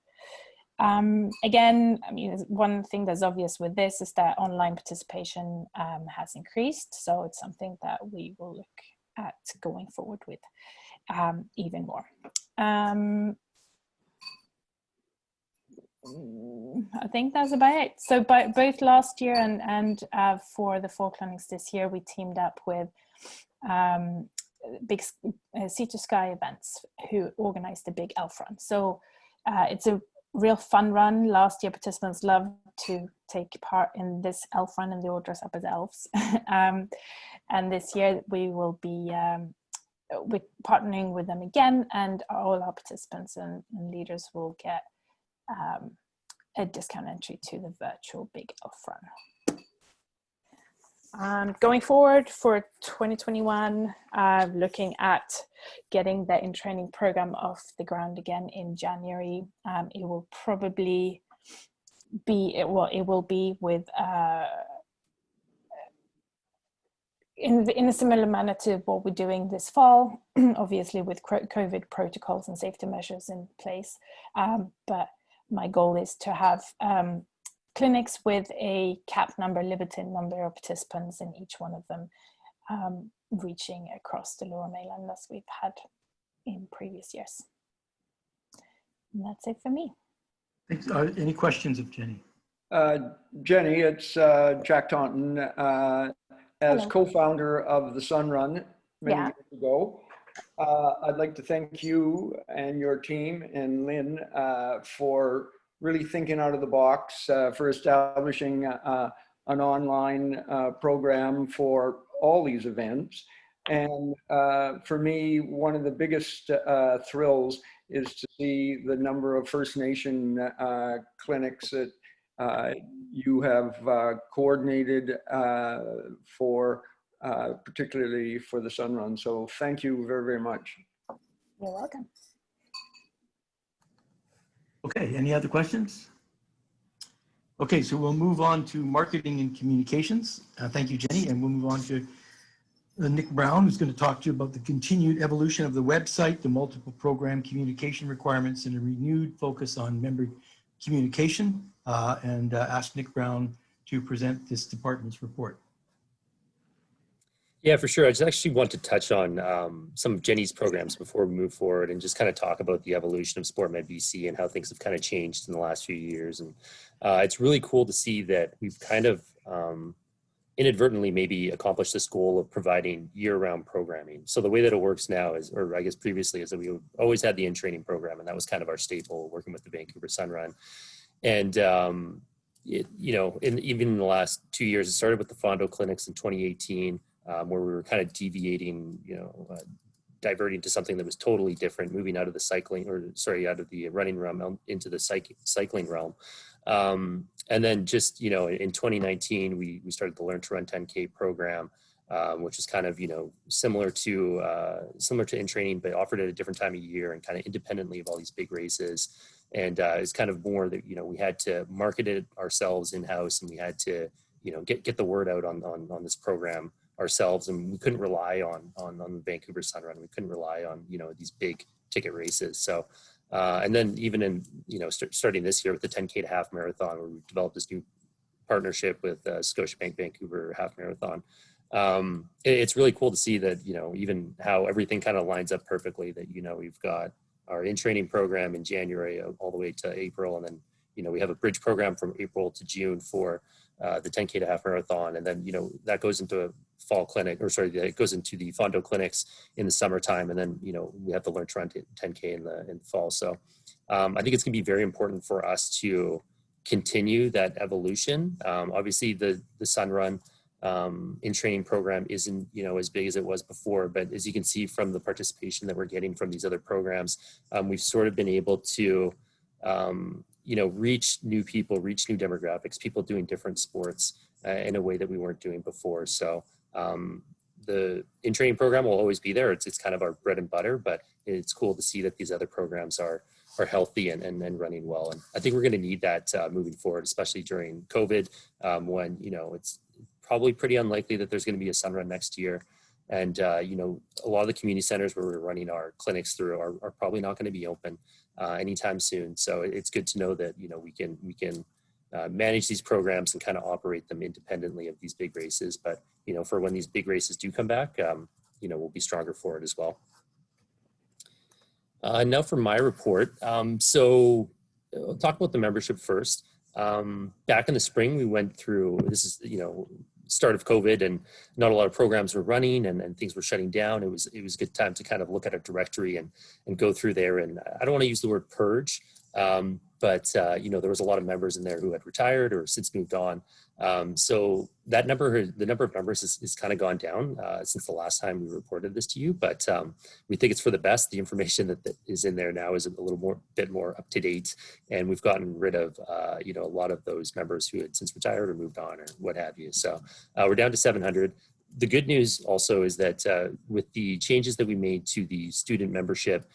Again, I mean, one thing that's obvious with this is that online participation has increased. So it's something that we will look at going forward with even more. I think that's about it. So both last year and for the 4 clinics this year, we teamed up with big Sea to Sky events who organized the big elf run. So it's a real fun run. Last year participants loved to take part in this elf run and they all dress up as elves. And this year we will be with partnering with them again, and all our participants and leaders will get a discount entry to the virtual big elf run. Going forward for 2021, looking at getting the in-training program off the ground again in January. It will probably be, it will be with, in a similar manner to what we're doing this fall, obviously with COVID protocols and safety measures in place. But my goal is to have clinics with a cap number, limited number of participants in each one of them, reaching across the Lower Mainland as we've had in previous years. And that's it for me. Any questions of Jenny? Jenny, it's Jack Taunton. As co-founder of the Sun Run many years ago, I'd like to thank you and your team and Lynn for really thinking out of the box, for establishing an online program for all these events. And for me, one of the biggest thrills is to see the number of First Nation clinics that you have coordinated for, particularly for the Sun Run. So thank you very, very much. You're welcome. Okay, any other questions? Okay, so we'll move on to marketing and communications. Thank you, Jenny, and we'll move on to Nick Brown, who's going to talk to you about the continued evolution of the website, the multiple program communication requirements, and a renewed focus on member communication, and ask Nick Brown to present this department's report. Yeah, for sure. I just actually want to touch on some of Jenny's programs before we move forward and just kind of talk about the evolution of SportMedBC and how things have kind of changed in the last few years. And it's really cool to see that we've kind of inadvertently maybe accomplished this goal of providing year-round programming. So the way that it works now is, or I guess previously, is that we always had the in-training program, and that was kind of our staple, working with the Vancouver Sun Run. And even in the last 2 years, it started with the Fondo clinics in 2018. Where we were kind of deviating, diverting to something that was totally different, moving out of the out of the running realm into the cycling realm. And then just, in 2019, we started the Learn to Run 10K program, which is kind of, similar to in training, but offered at a different time of year and kind of independently of all these big races. And it's kind of more that, we had to market it ourselves in-house, and we had to, get the word out on this program ourselves, and we couldn't rely on the Vancouver Sun Run. We couldn't rely on these big ticket races. So and then even in starting this year with the 10K to half marathon, where we developed this new partnership with Scotiabank Vancouver Half Marathon. It's really cool to see that even how everything kind of lines up perfectly. That we've got our in-training program in January all the way to April, and then we have a bridge program from April to June for the 10K to half marathon, and then that goes into a fall clinic, it goes into the Fondo clinics in the summertime, and then we have to Learn to Run 10K in the fall. So I think it's going to be very important for us to continue that evolution. Obviously, the Sun Run in training program isn't as big as it was before, but as you can see from the participation that we're getting from these other programs, we've sort of been able to reach new people, reach new demographics, people doing different sports in a way that we weren't doing before. So the in-training program will always be there. It's kind of our bread and butter, but it's cool to see that these other programs are healthy and running well. And I think we're going to need that moving forward, especially during COVID, when, it's probably pretty unlikely that there's going to be a Sun Run next year. And, a lot of the community centers where we're running our clinics through are probably not going to be open anytime soon. So it's good to know that, we can manage these programs and kind of operate them independently of these big races. But, for when these big races do come back, we'll be stronger for it as well. Now for my report. So I'll talk about the membership first. Back in the spring, we went through, this is, start of COVID, and not a lot of programs were running and things were shutting down. It was a good time to kind of look at a directory and go through there. And I don't want to use the word purge, but there was a lot of members in there who had retired or since moved on. So the number of members has kind of gone down since the last time we reported this to you, but we think it's for the best. The information that is in there now is a bit more up to date, and we've gotten rid of a lot of those members who had since retired or moved on or what have you. So we're down to 700. The good news also is that with the changes that we made to the student membership,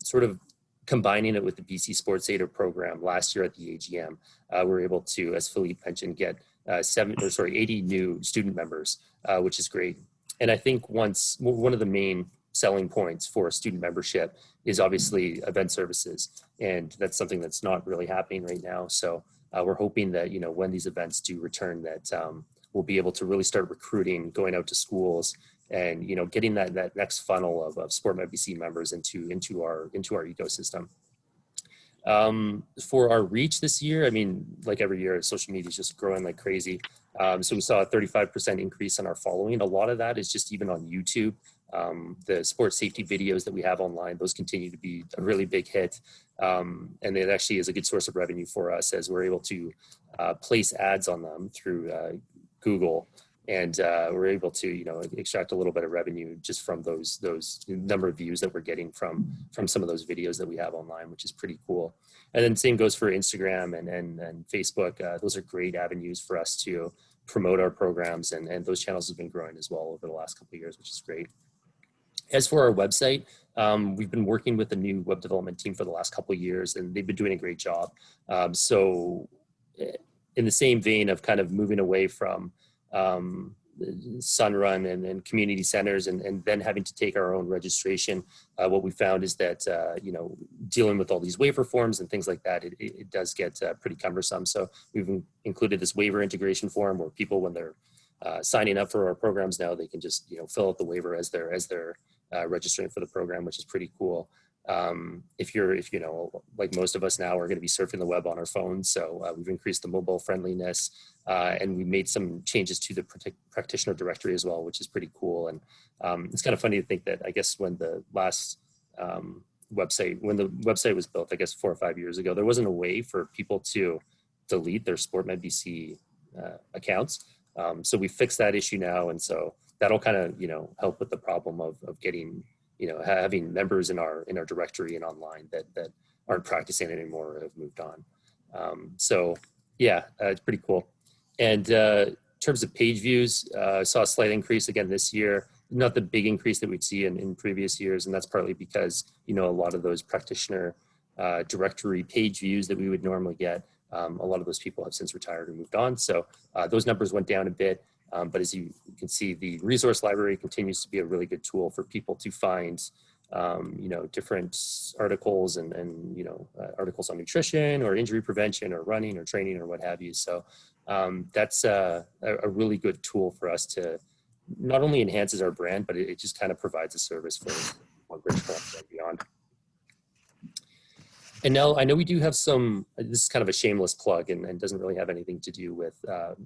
sort of combining it with the BC Sports Aid program last year at the AGM, we were able to, as Philippe mentioned, get 80 new student members, which is great. And I think one of the main selling points for student membership is obviously event services, and that's something that's not really happening right now. So we're hoping that when these events do return, that we'll be able to really start recruiting, going out to schools, and getting that next funnel of SportMedBC members into our ecosystem. For our reach this year, I mean, like every year, social media is just growing like crazy. So we saw a 35% increase in our following. A lot of that is just even on YouTube. The sports safety videos that we have online, those continue to be a really big hit. And it actually is a good source of revenue for us, as we're able to place ads on them through Google, and we're able to, you know, extract a little bit of revenue just from those number of views that we're getting from some of those videos that we have online, which is pretty cool. And then same goes for Instagram and Facebook. Those are great avenues for us to promote our programs, and those channels have been growing as well over the last couple of years, which is great. As for our website, we've been working with a new web development team for the last couple of years, and they've been doing a great job. So in the same vein of kind of moving away from Sunrun and community centers and then having to take our own registration, what we found is that, you know, dealing with all these waiver forms and things like that, it does get pretty cumbersome. So we've included this waiver integration form where people, when they're signing up for our programs now, they can just, you know, fill out the waiver as they're registering for the program, which is pretty cool. If you know, like most of us now, are going to be surfing the web on our phones. So we've increased the mobile friendliness, and we made some changes to the practitioner directory as well, which is pretty cool. And it's kind of funny to think that, I guess, when the last website was built, I guess 4 or 5 years ago, there wasn't a way for people to delete their SportMedBC accounts. So we fixed that issue now. And so that'll kind of, you know, help with the problem of getting, you know, having members in our directory and online that aren't practicing anymore or have moved on. So yeah, it's pretty cool. And in terms of page views, saw a slight increase again this year, not the big increase that we'd see in previous years. And that's partly because, you know, a lot of those practitioner directory page views that we would normally get, a lot of those people have since retired or moved on. So those numbers went down a bit. But as you can see, the resource library continues to be a really good tool for people to find, you know, different articles and you know, articles on nutrition or injury prevention or running or training or what have you. So that's a really good tool for us to not only enhances our brand, but it just kind of provides a service for British Columbia and beyond. And now I know we do have some, this is kind of a shameless plug and doesn't really have anything to do with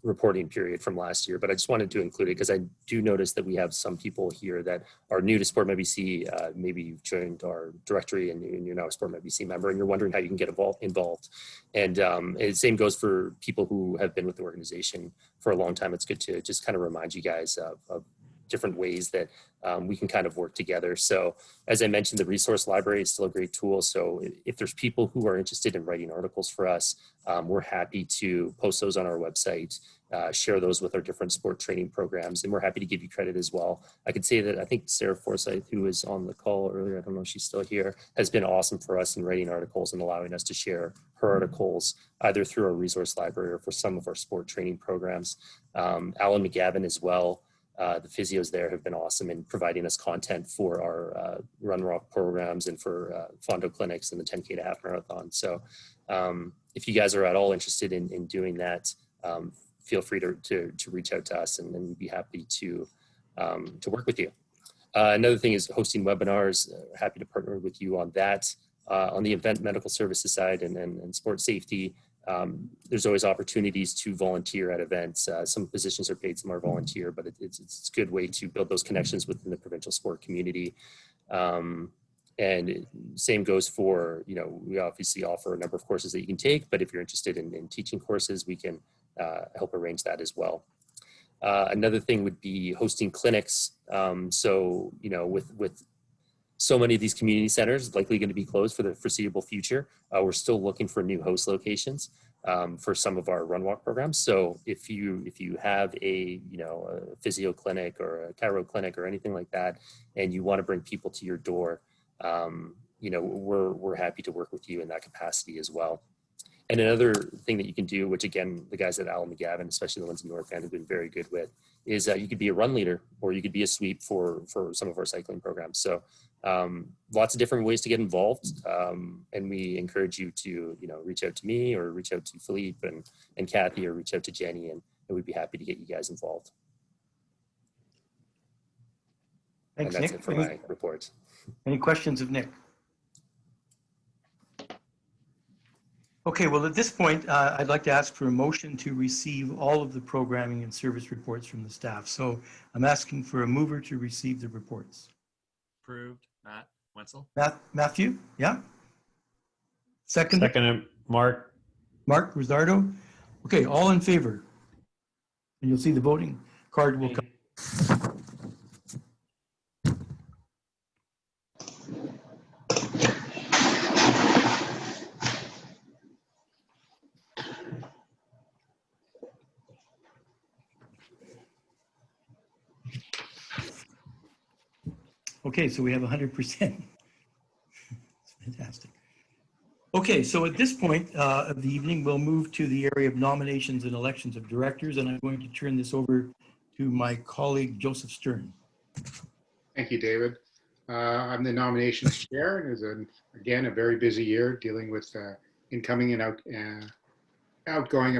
reporting period from last year, but I just wanted to include it because I do notice that we have some people here that are new to SportMedBC. Maybe you've joined our directory and you're now a SportMedBC member and you're wondering how you can get involved. And the same goes for people who have been with the organization for a long time. It's good to just kind of remind you guys of different ways that we can kind of work together. So as I mentioned, the resource library is still a great tool. So if there's people who are interested in writing articles for us, we're happy to post those on our website, share those with our different sport training programs, and we're happy to give you credit as well. I could say that I think Sarah Forsyth, who was on the call earlier, I don't know if she's still here, has been awesome for us in writing articles and allowing us to share her articles either through our resource library or for some of our sport training programs. Alan McGavin as well. The physios there have been awesome in providing us content for our Run Rock programs and for Fondo clinics and the 10K to half marathon. So if you guys are at all interested in doing that, feel free to reach out to us and we'd be happy to work with you. Another thing is hosting webinars. Happy to partner with you on that. On the event medical services side and sports safety, there's always opportunities to volunteer at events. Some positions are paid, some are volunteer, but it's a good way to build those connections within the provincial sport community. And same goes for, you know, we obviously offer a number of courses that you can take, but if you're interested in teaching courses, we can help arrange that as well. Another thing would be hosting clinics. So, you know, with so many of these community centers likely going to be closed for the foreseeable future, we're still looking for new host locations for some of our run walk programs. So if you have a physio clinic or a chiro clinic or anything like that, and you want to bring people to your door, you know, we're happy to work with you in that capacity as well. And another thing that you can do, which again, the guys at Alan McGavin, especially the ones in North End, have been very good with, is you could be a run leader or you could be a sweep for some of our cycling programs. So lots of different ways to get involved. And we encourage you to, you know, reach out to me or reach out to Philippe and Kathy or reach out to Jenny, and we'd be happy to get you guys involved. Thanks, and that's Nick. it for my report. Any questions of Nick? Okay, well, at this point, I'd like to ask for a motion to receive all of the programming and service reports from the staff. So I'm asking for a mover to receive the reports. Approved. Matt Wenzel. Matthew, yeah? Second? Second, Mark. Mark Rosardo. Okay, all in favor? And you'll see the voting. card will come. Okay, so we have 100%. It's fantastic. Okay, so at this point of the evening, we'll move to the area of nominations and elections of directors, and I'm going to turn this over to my colleague, Joseph Stern. Thank you, David. I'm the nominations chair, and it's again a very busy year dealing with incoming and outgoing,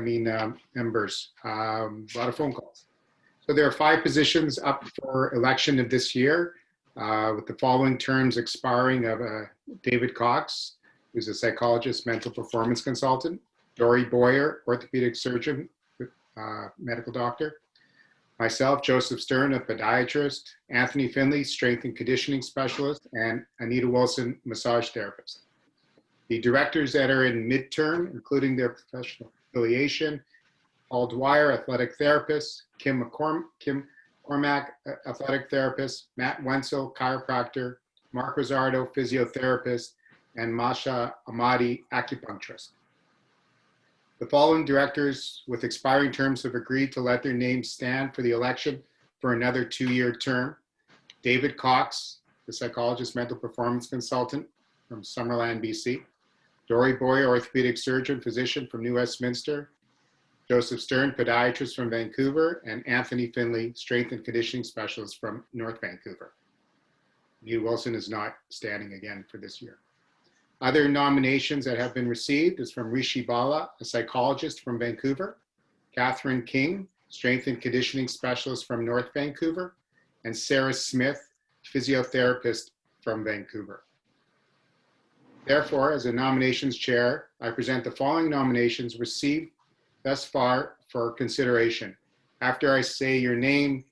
members. A lot of phone calls. So there are 5 positions up for election of this year, with the following terms expiring of David Cox, who's a psychologist, mental performance consultant; Dory Boyer, orthopedic surgeon, medical doctor; myself, Joseph Stern, a podiatrist; Anthony Finley, strength and conditioning specialist; and Anita Wilson, massage therapist. The directors that are in midterm, including their professional affiliation: Paul Dwyer, athletic therapist; Kim Cormack, athletic therapist; Matt Wenzel, chiropractor; Mark Rosardo, physiotherapist; and Masha Ahmadi, acupuncturist. The following directors with expiring terms have agreed to let their names stand for the election for another 2-year term: David Cox, the psychologist, mental performance consultant from Summerland, BC; Dory Boyer, orthopedic surgeon, physician from New Westminster; Joseph Stern, podiatrist from Vancouver; and Anthony Finley, strength and conditioning specialist from North Vancouver. Anita Wilson is not standing again for this year. Other nominations that have been received is from Rishi Bala, a psychologist from Vancouver; Catherine King, strength and conditioning specialist from North Vancouver; and Sarah Smith, physiotherapist from Vancouver. Therefore, as a nominations chair, I present the following nominations received thus far for consideration. After I say your name,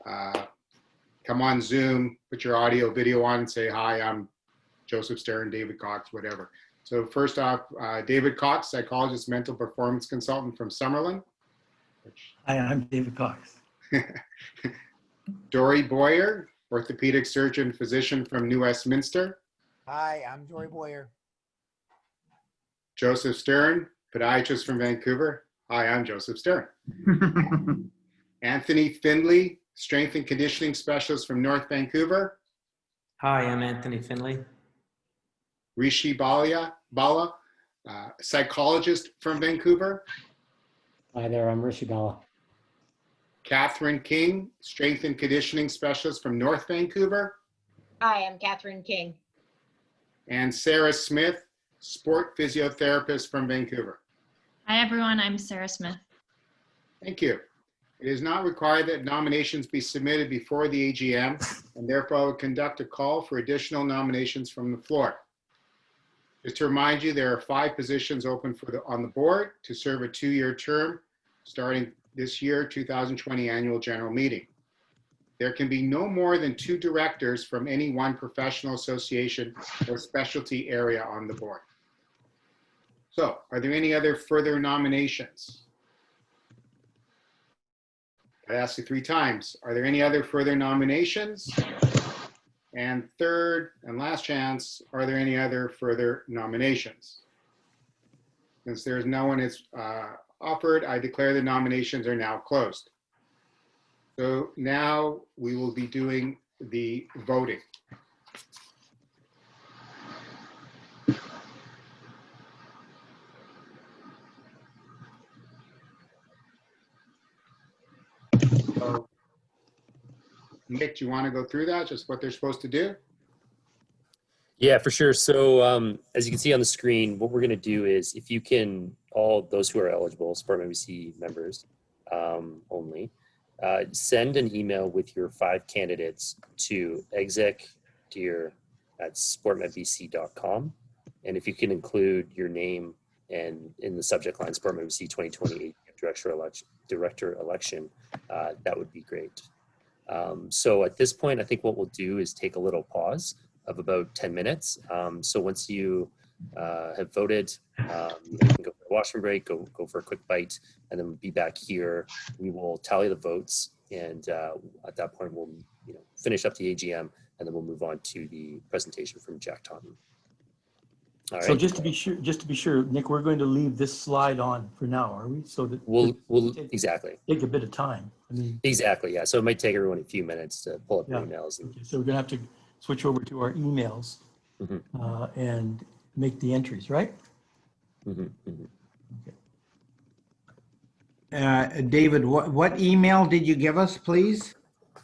come on Zoom, put your audio, video on, and say, "Hi, I'm Joseph Stern, David Cox," whatever. So first off, David Cox, psychologist, mental performance consultant from Summerlin. Hi, I'm David Cox. Dory Boyer, orthopedic surgeon, physician from New Westminster. Hi, I'm Dory Boyer. Joseph Stern, podiatrist from Vancouver. Hi, I'm Joseph Stern. Anthony Finley, strength and conditioning specialist from North Vancouver. Hi, I'm Anthony Finley. Rishi Bala, psychologist from Vancouver. Hi there, I'm Rishi Bala. Catherine King, strength and conditioning specialist from North Vancouver. Hi, I'm Catherine King. And Sarah Smith, sport physiotherapist from Vancouver. Hi, everyone. I'm Sarah Smith. Thank you. It is not required that nominations be submitted before the AGM, and therefore I will conduct a call for additional nominations from the floor. Just to remind you, there are 5 positions open on the board to serve a 2-year term starting this year, 2020 annual general meeting. There can be no more than 2 directors from any one professional association or specialty area on the board. So, are there any other further nominations? I asked you 3 times. Are there any other further nominations? And third and last chance, are there any other further nominations? Since there's no one is offered, I declare the nominations are now closed. So now we will be doing the voting. So, Nick, do you want to go through that, just what they're supposed to do? Yeah, for sure. So as you can see on the screen, what we're going to do is, if you can, all those who are eligible, SportMedBC members only, send an email with your 5 candidates to execdear@sportmedbc.com. And if you can include your name and in the subject line, SportMedBC 2020 director election, that would be great. So at this point, I think what we'll do is take a little pause of about 10 minutes. So once you have voted, you can go for a washroom break, go for a quick bite, and then be back here. We will tally the votes, And at that point, we'll finish up the AGM, and then we'll move on to the presentation from Jack Taunton. All So right. just to be sure, Nick, we're going to leave this slide on for now, are we? So that We'll exactly take a bit of time. I mean, exactly, yeah. So it might take everyone a few minutes to pull up yeah. your emails. And, Okay, so we're gonna have to switch over to our emails and make the entries, right? David, what email did you give us, please?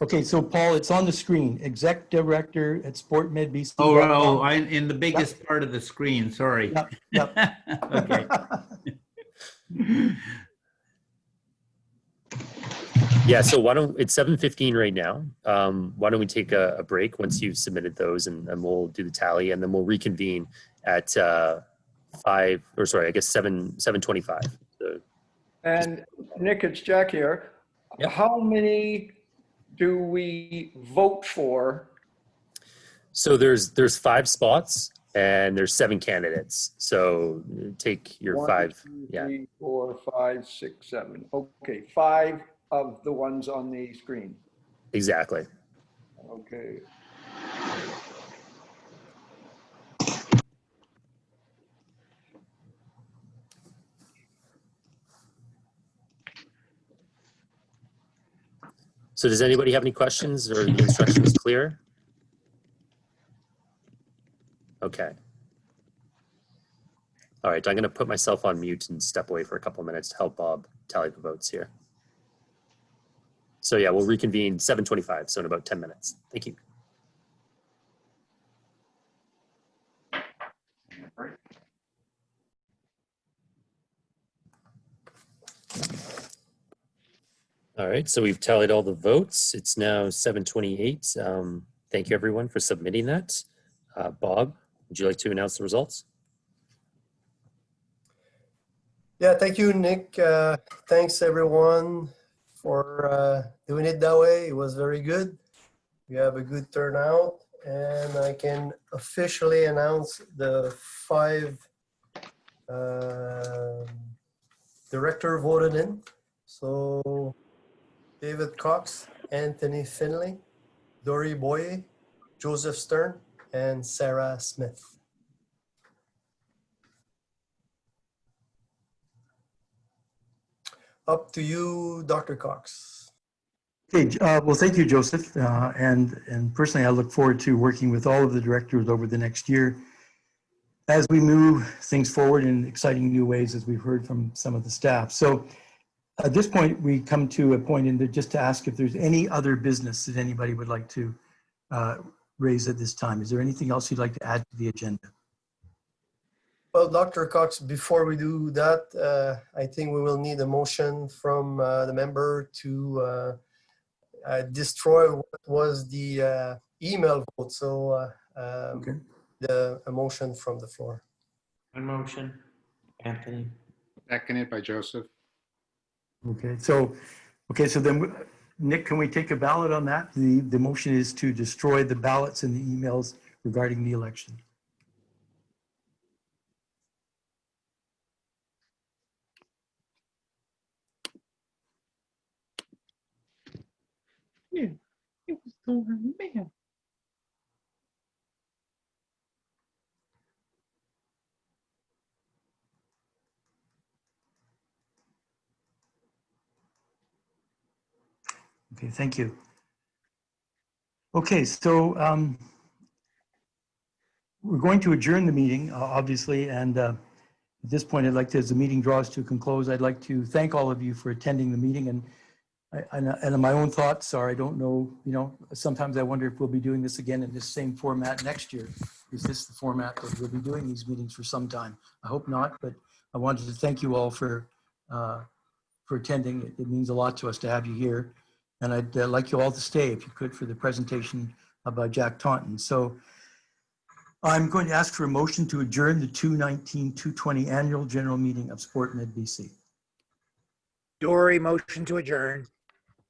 Okay, so Paul, it's on the screen. Exec Director at SportMedBC. In the biggest part of the screen. Sorry. Yep. Okay. yeah. So it's 7:15 right now. Why don't we take a break once you've submitted those, and we'll do the tally, and then we'll reconvene at 7:25. So, And Nick, it's Jack here. Yep. How many do we vote for? So there's 5 spots and there's 7 candidates. So take your 1, 5. 2, Yeah. 3, 4, 5, 6, 7. Okay, 5 of the ones on the screen. Exactly. Okay. So does anybody have any questions, or the instructions clear? Okay. All right, I'm going to put myself on mute and step away for a couple of minutes to help Bob tally the votes here. So yeah, we'll reconvene 7:25, so in about 10 minutes. Thank you. All right, so we've tallied all the votes. It's now 7:28. Thank you everyone for submitting that. Bob, would you like to announce the results? Yeah, thank you, Nick. Thanks everyone for doing it that way. It was very good. We have a good turnout, and I can officially announce the 5 director voted in. So David Cox, Anthony Finley, Dory Boye, Joseph Stern, and Sarah Smith. Up to you, Dr. Cox. Okay, well, thank you, Joseph. And personally, I look forward to working with all of the directors over the next year as we move things forward in exciting new ways, as we've heard from some of the staff. So at this point, we come to a point in there just to ask if there's any other business that anybody would like to raise at this time. Is there anything else you'd like to add to the agenda? Well, Dr. Cox, before we do that, I think we will need a motion from the member to destroy what was the email vote. So Okay. a motion from the floor. One motion, Anthony. Seconded by Joseph. Okay, so then, Nick, can we take a ballot on that? The motion is to destroy the ballots and the emails regarding the election. Yeah, it was going man. Okay, thank you. Okay, so we're going to adjourn the meeting, obviously, and at this point, I'd like to, as the meeting draws to a conclusion, I'd like to thank all of you for attending the meeting. And my own thoughts are, I don't know, sometimes I wonder if we'll be doing this again in this same format next year. Is this the format that we'll be doing these meetings for some time? I hope not, but I wanted to thank you all for attending. It means a lot to us to have you here. And I'd like you all to stay, if you could, for the presentation by Jack Taunton. So I'm going to ask for a motion to adjourn the 2/19/2020 annual general meeting of SportMedBC. Dory, motion to adjourn.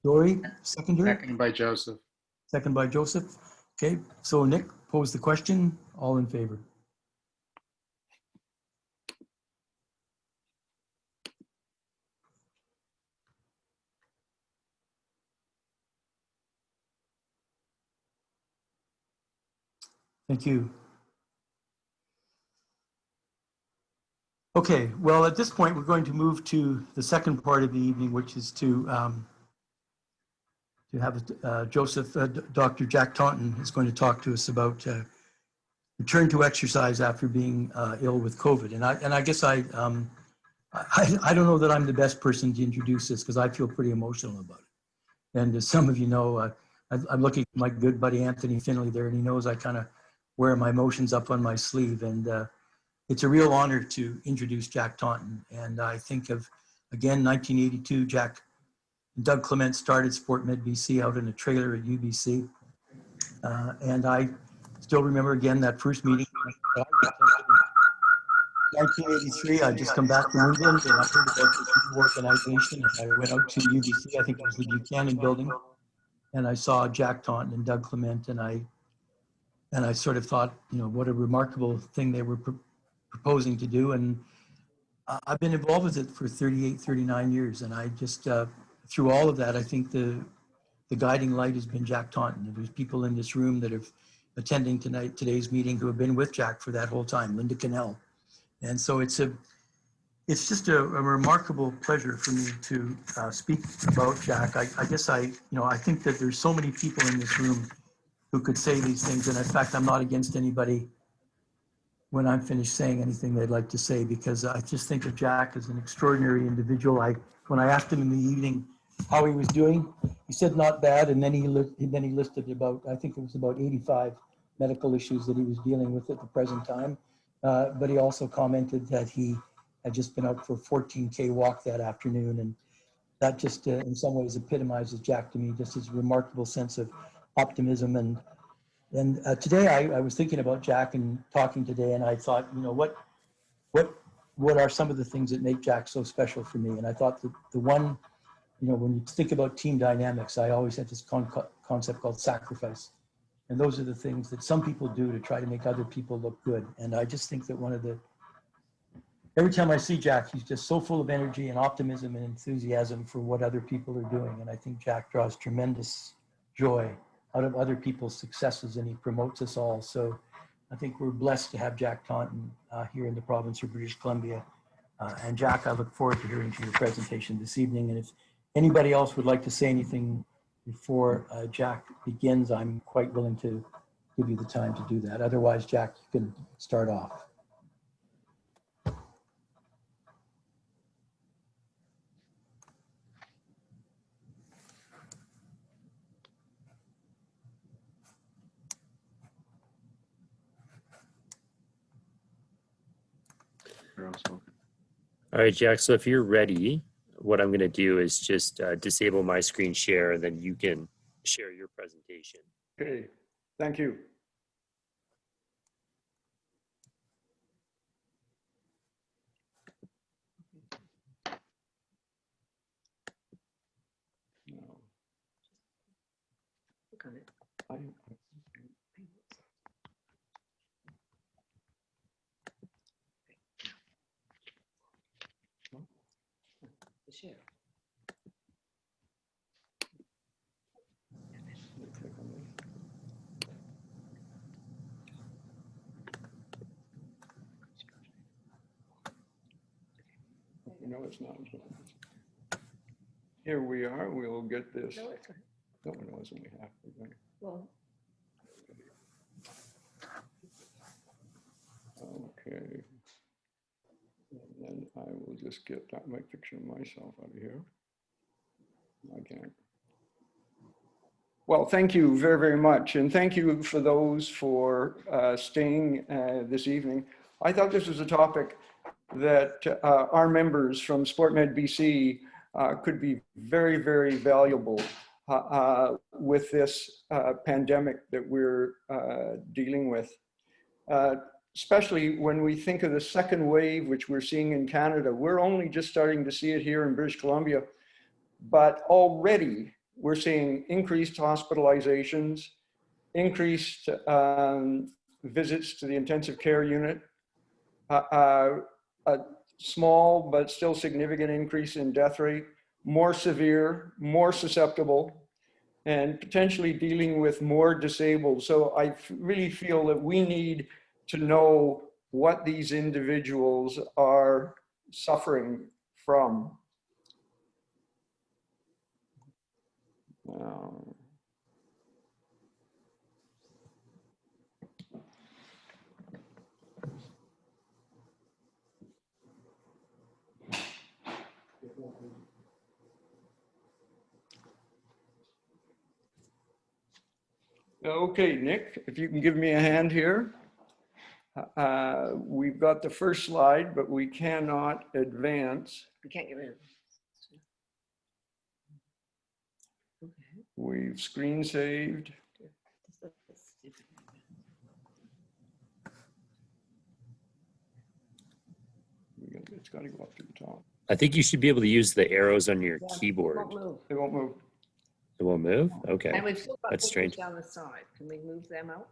Dory, seconder? Seconded by Joseph. Second by Joseph. Okay, so Nick, pose the question. All in favor? Thank you. Okay, well, at this point, we're going to move to the second part of the evening, which is to have Dr. Jack Taunton is going to talk to us about return to exercise after being ill with COVID. And I guess I don't know that I'm the best person to introduce this because I feel pretty emotional about it. And as some of you know, I'm looking at my good buddy Anthony Finley there, and he knows I kind of wear my emotions up on my sleeve. And it's a real honor to introduce Jack Taunton. And I think of, again, 1982, Jack and Doug Clement started SportMedBC out in a trailer at UBC. And I still remember, again, that first meeting. 1983, I just come back from England and I heard about this new organization. And I went out to UBC, I think it was the Buchanan building. And I saw Jack Taunton and Doug Clement, and I sort of thought, you know, what a remarkable thing they were proposing to do. And I've been involved with it for 38, 39 years. And I just, through all of that, I think the guiding light has been Jack Taunton. There's people in this room that are attending today's meeting who have been with Jack for that whole time, Linda Cannell. And so it's just a remarkable pleasure for me to speak about Jack. I guess I think that there's so many people in this room who could say these things. And in fact, I'm not against anybody when I'm finished saying anything they'd like to say, because I just think of Jack as an extraordinary individual. When I asked him in the evening how he was doing, he said not bad, and then he listed about, I think it was about 85 medical issues that he was dealing with at the present time. But he also commented that he had just been out for a 14K walk that afternoon, and that just in some ways epitomizes Jack to me, just his remarkable sense of optimism. And today I was thinking about Jack and talking today, and I thought, you know, what are some of the things that make Jack so special for me? And I thought that the one, you know, when you think about team dynamics, I always had this concept called sacrifice. And those are the things that some people do to try to make other people look good. And I just think that every time I see Jack, he's just so full of energy and optimism and enthusiasm for what other people are doing. And I think Jack draws tremendous joy out of other people's successes, and he promotes us all. So I think we're blessed to have Jack Taunton here in the province of British Columbia. And Jack, I look forward to hearing your presentation this evening. And if anybody else would like to say anything before Jack begins, I'm quite willing to give you the time to do that. Otherwise, Jack, you can start off. All right, Jack, so if you're ready, what I'm going to do is just disable my screen share, and then you can share your presentation. Okay, thank you. Share. No, it's not. Here we are. We'll get this. No, it's fine. No, it wasn't. We have to. Well, Okay. And then I will just get my picture of myself out of here. I can't. Well, thank you very, very much. And thank you for those for staying this evening. I thought this was a topic that our members from SportMedBC could be very, very valuable with this pandemic that we're dealing with. Especially when we think of the second wave, which we're seeing in Canada. We're only just starting to see it here in British Columbia, but already we're seeing increased hospitalizations, increased visits to the intensive care unit, a small but still significant increase in death rate, more severe, more susceptible. and potentially dealing with more disabled. So I really feel that we need to know what these individuals are suffering from. Okay, Nick, if you can give me a hand here. We've got the first slide, but we cannot advance. We can't get rid of it. We've screen saved. It's got to go up to the top. I think you should be able to use the arrows on your Yeah, keyboard. It won't move. It won't move. It won't move? Okay. And we've still got That's pictures strange. down the side. Can we move them out?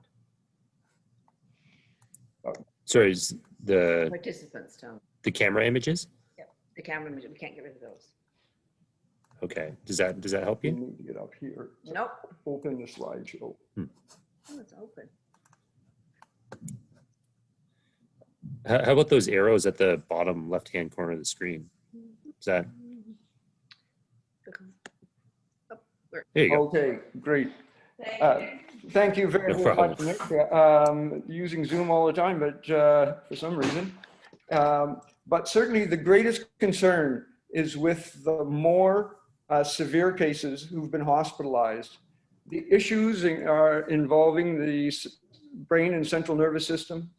Sorry, is Participants, Tom. the camera images? Yep. The camera image, we can't get rid of those. Okay. Does that help We you? need to get up here. Nope. Open the slideshow. Oh, it's open. How about those arrows at the bottom left-hand corner of the screen? Is that? There you go. Okay, great. Thank you very No much, problem. Nick. Using Zoom all the time, but for some reason. But certainly the greatest concern is with the more severe cases who've been hospitalized. The issues are involving the brain and central nervous system,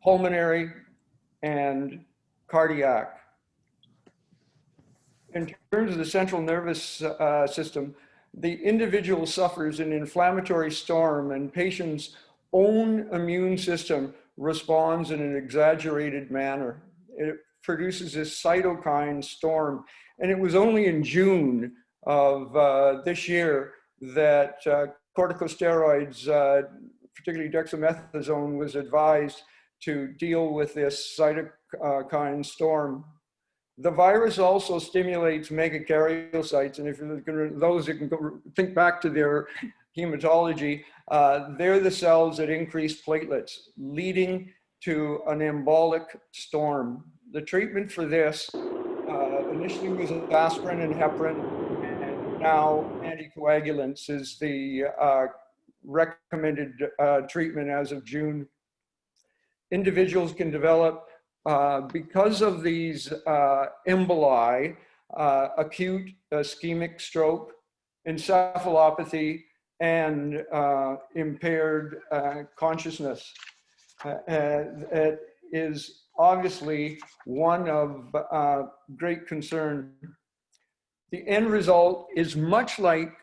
pulmonary, and cardiac. In terms of the central nervous system, the individual suffers an inflammatory storm, and patient's own immune system responds in an exaggerated manner. It produces this cytokine storm. And it was only in June of this year that corticosteroids, particularly dexamethasone, was advised to deal with this cytokine storm. The virus also stimulates megakaryocytes, and if you're looking at those that can go, think back to their hematology, they're the cells that increase platelets, leading to an embolic storm. The treatment for this initially was aspirin and heparin, and now anticoagulants is the recommended treatment as of June. Individuals can develop, because of these emboli, acute ischemic stroke, encephalopathy, and impaired consciousness. It is obviously one of great concern. The end result is much like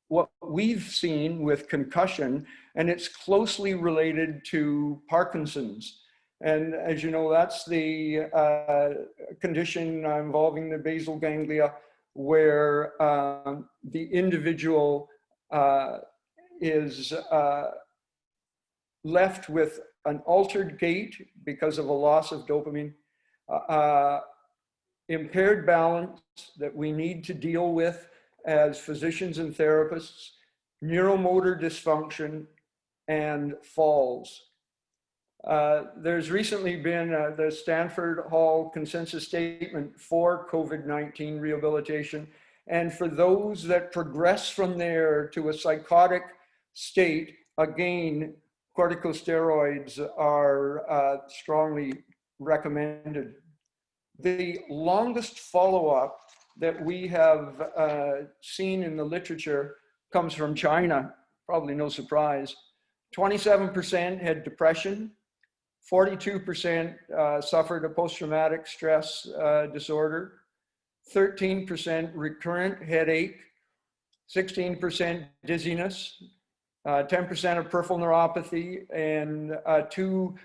what we've seen with concussion, and it's closely related to Parkinson's. And as you know, that's the condition involving the basal ganglia, where the individual is left with an altered gait because of a loss of dopamine, impaired balance that we need to deal with as physicians and therapists, neuromotor dysfunction, and falls. There's recently been the Stanford Hall consensus statement for COVID-19 rehabilitation. And for those that progress from there to a psychotic state, again, corticosteroids are strongly recommended. The longest follow-up that we have seen in the literature comes from China, probably no surprise. 27% had depression, 42% suffered a post-traumatic stress disorder, 13% recurrent headache, 16% dizziness, 10% of peripheral neuropathy, and 2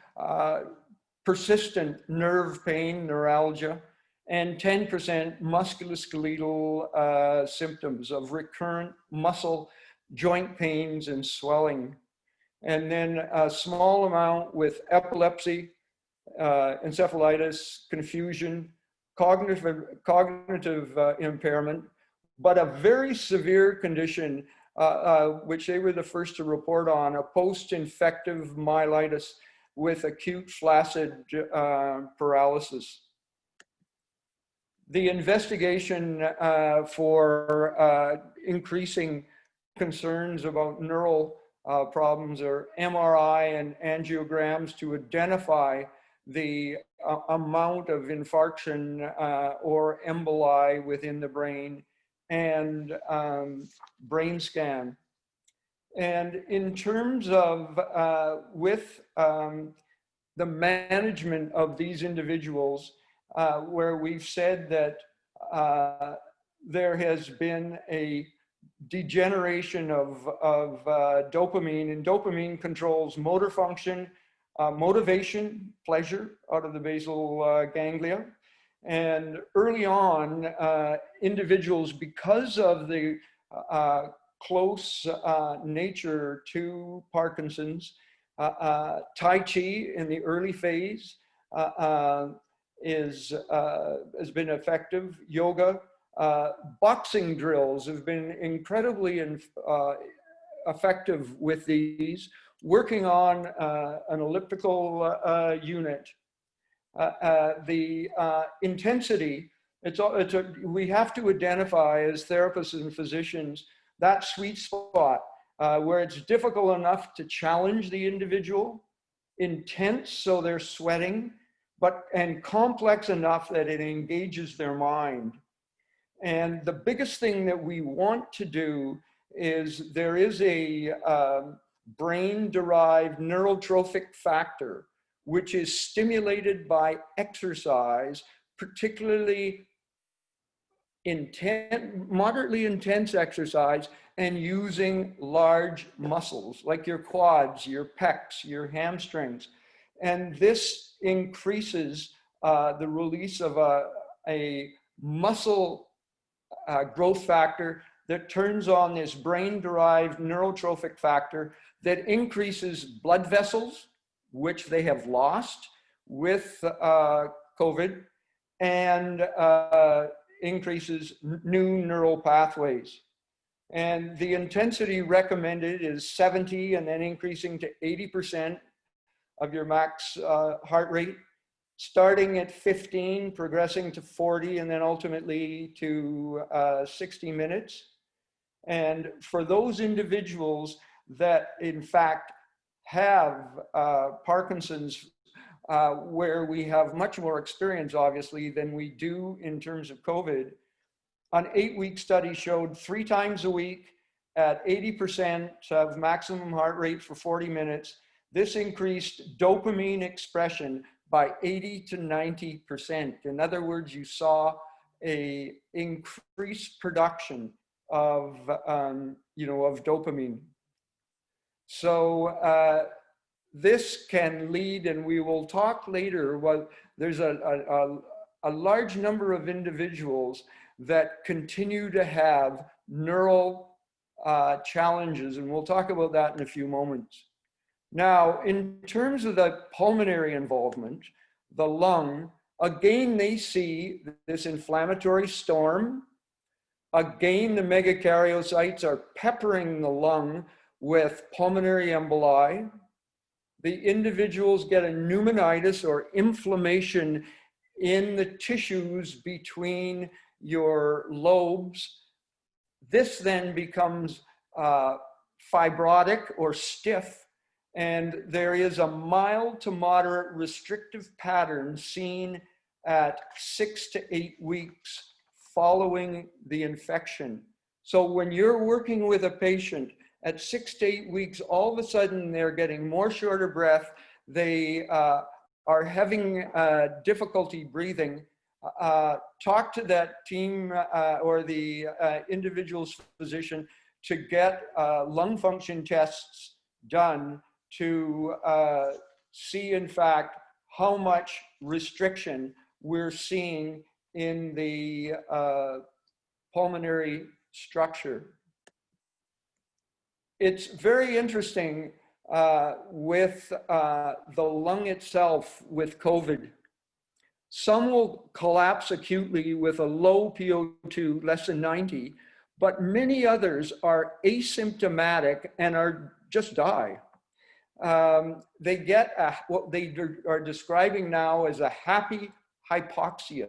persistent nerve pain, neuralgia, and 10% musculoskeletal symptoms of recurrent muscle joint pains and swelling. And then a small amount with epilepsy, encephalitis, confusion, cognitive impairment, but a very severe condition which they were the first to report on, a post-infective myelitis with acute flaccid paralysis. The investigation for increasing concerns about neural problems are MRI and angiograms to identify the amount of infarction or emboli within the brain, and brain scan. And in terms of with the management of these individuals, where we've said that there has been a degeneration of dopamine, and dopamine controls motor function, motivation, pleasure out of the basal ganglia. And early on, individuals, because of the close nature to Parkinson's, Tai Chi in the early phase has been effective. Yoga, boxing drills have been incredibly effective with these. Working on an elliptical unit, the intensity, we have to identify as therapists and physicians that sweet spot where it's difficult enough to challenge the individual, intense so they're sweating, and complex enough that it engages their mind. And the biggest thing that we want to do is there is a brain-derived neurotrophic factor, which is stimulated by exercise, particularly moderately intense exercise, and using large muscles like your quads, your pecs, your hamstrings. And this increases the release of a muscle growth factor that turns on this brain-derived neurotrophic factor that increases blood vessels, which they have lost with COVID, and increases new neural pathways. And the intensity recommended is 70 and then increasing to 80% of your max heart rate, starting at 15, progressing to 40, and then ultimately to 60 minutes. And for those individuals that in fact have Parkinson's, where we have much more experience, obviously, than we do in terms of COVID, an 8-week study showed 3 times a week at 80% of maximum heart rate for 40 minutes. This increased dopamine expression by 80 to 90%. In other words, you saw a increased production of, of dopamine. So this can lead, and we will talk later, there's a large number of individuals that continue to have neural challenges, and we'll talk about that in a few moments. Now, in terms of the pulmonary involvement, the lung, again, they see this inflammatory storm. Again, the megakaryocytes are peppering the lung with pulmonary emboli. The individuals get a pneumonitis or inflammation in the tissues between your lobes. This then becomes fibrotic or stiff, and there is a mild to moderate restrictive pattern seen at 6 to 8 weeks following the infection. So when you're working with a patient at 6 to 8 weeks, all of a sudden they're getting more shorter breath, they are having difficulty breathing, talk to that team or the individual's physician to get lung function tests done to see, in fact, how much restriction we're seeing in the pulmonary structure. It's very interesting with the lung itself with COVID. Some will collapse acutely with a low PO2, less than 90, but many others are asymptomatic and are just die. They get what they are describing now as a happy hypoxia.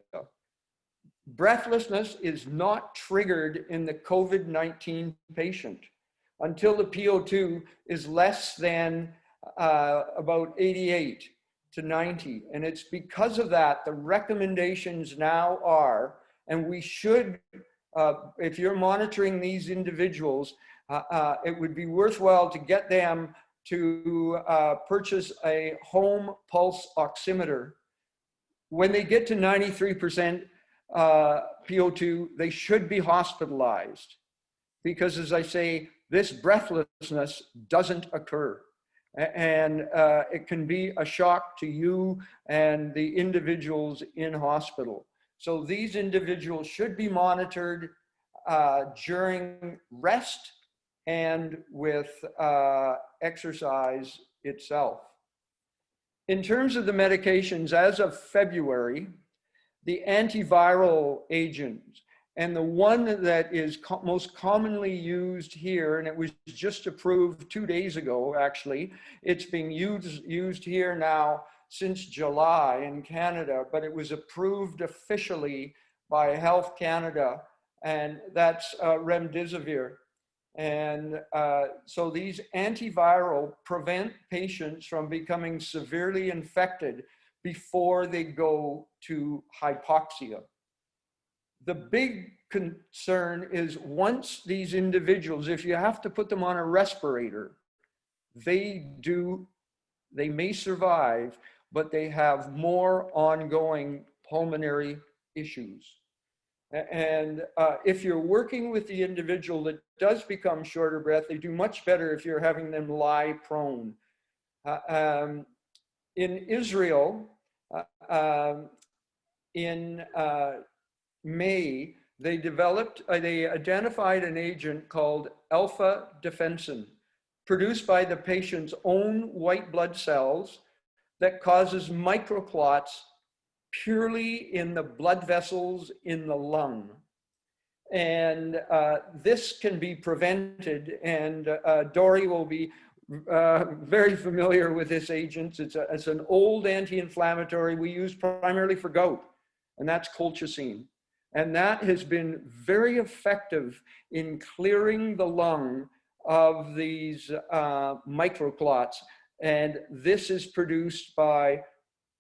Breathlessness is not triggered in the COVID-19 patient until the PO2 is less than about 88 to 90. And it's because of that, the recommendations now are, and we should, if you're monitoring these individuals, it would be worthwhile to get them to purchase a home pulse oximeter. When they get to 93% PO2, they should be hospitalized because, as I say, this breathlessness doesn't occur. And it can be a shock to you and the individuals in hospital. So these individuals should be monitored during rest and with exercise itself. In terms of the medications, as of February, the antiviral agents, and the one that is most commonly used here, and it was just approved 2 days ago, actually, it's being used here now since July in Canada, but it was approved officially by Health Canada, and that's remdesivir. And so these antiviral prevent patients from becoming severely infected before they go to hypoxia. The big concern is once these individuals, if you have to put them on a respirator, they may survive, but they have more ongoing pulmonary issues. And if you're working with the individual that does become shorter breath, they do much better if you're having them lie prone. In Israel, in May, they identified an agent called alpha defensin, produced by the patient's own white blood cells that causes microclots purely in the blood vessels in the lung. And this can be prevented, and Dory will be very familiar with this agent. It's an old anti-inflammatory we use primarily for gout, and that's colchicine. And that has been very effective in clearing the lung of these microclots. And this is produced by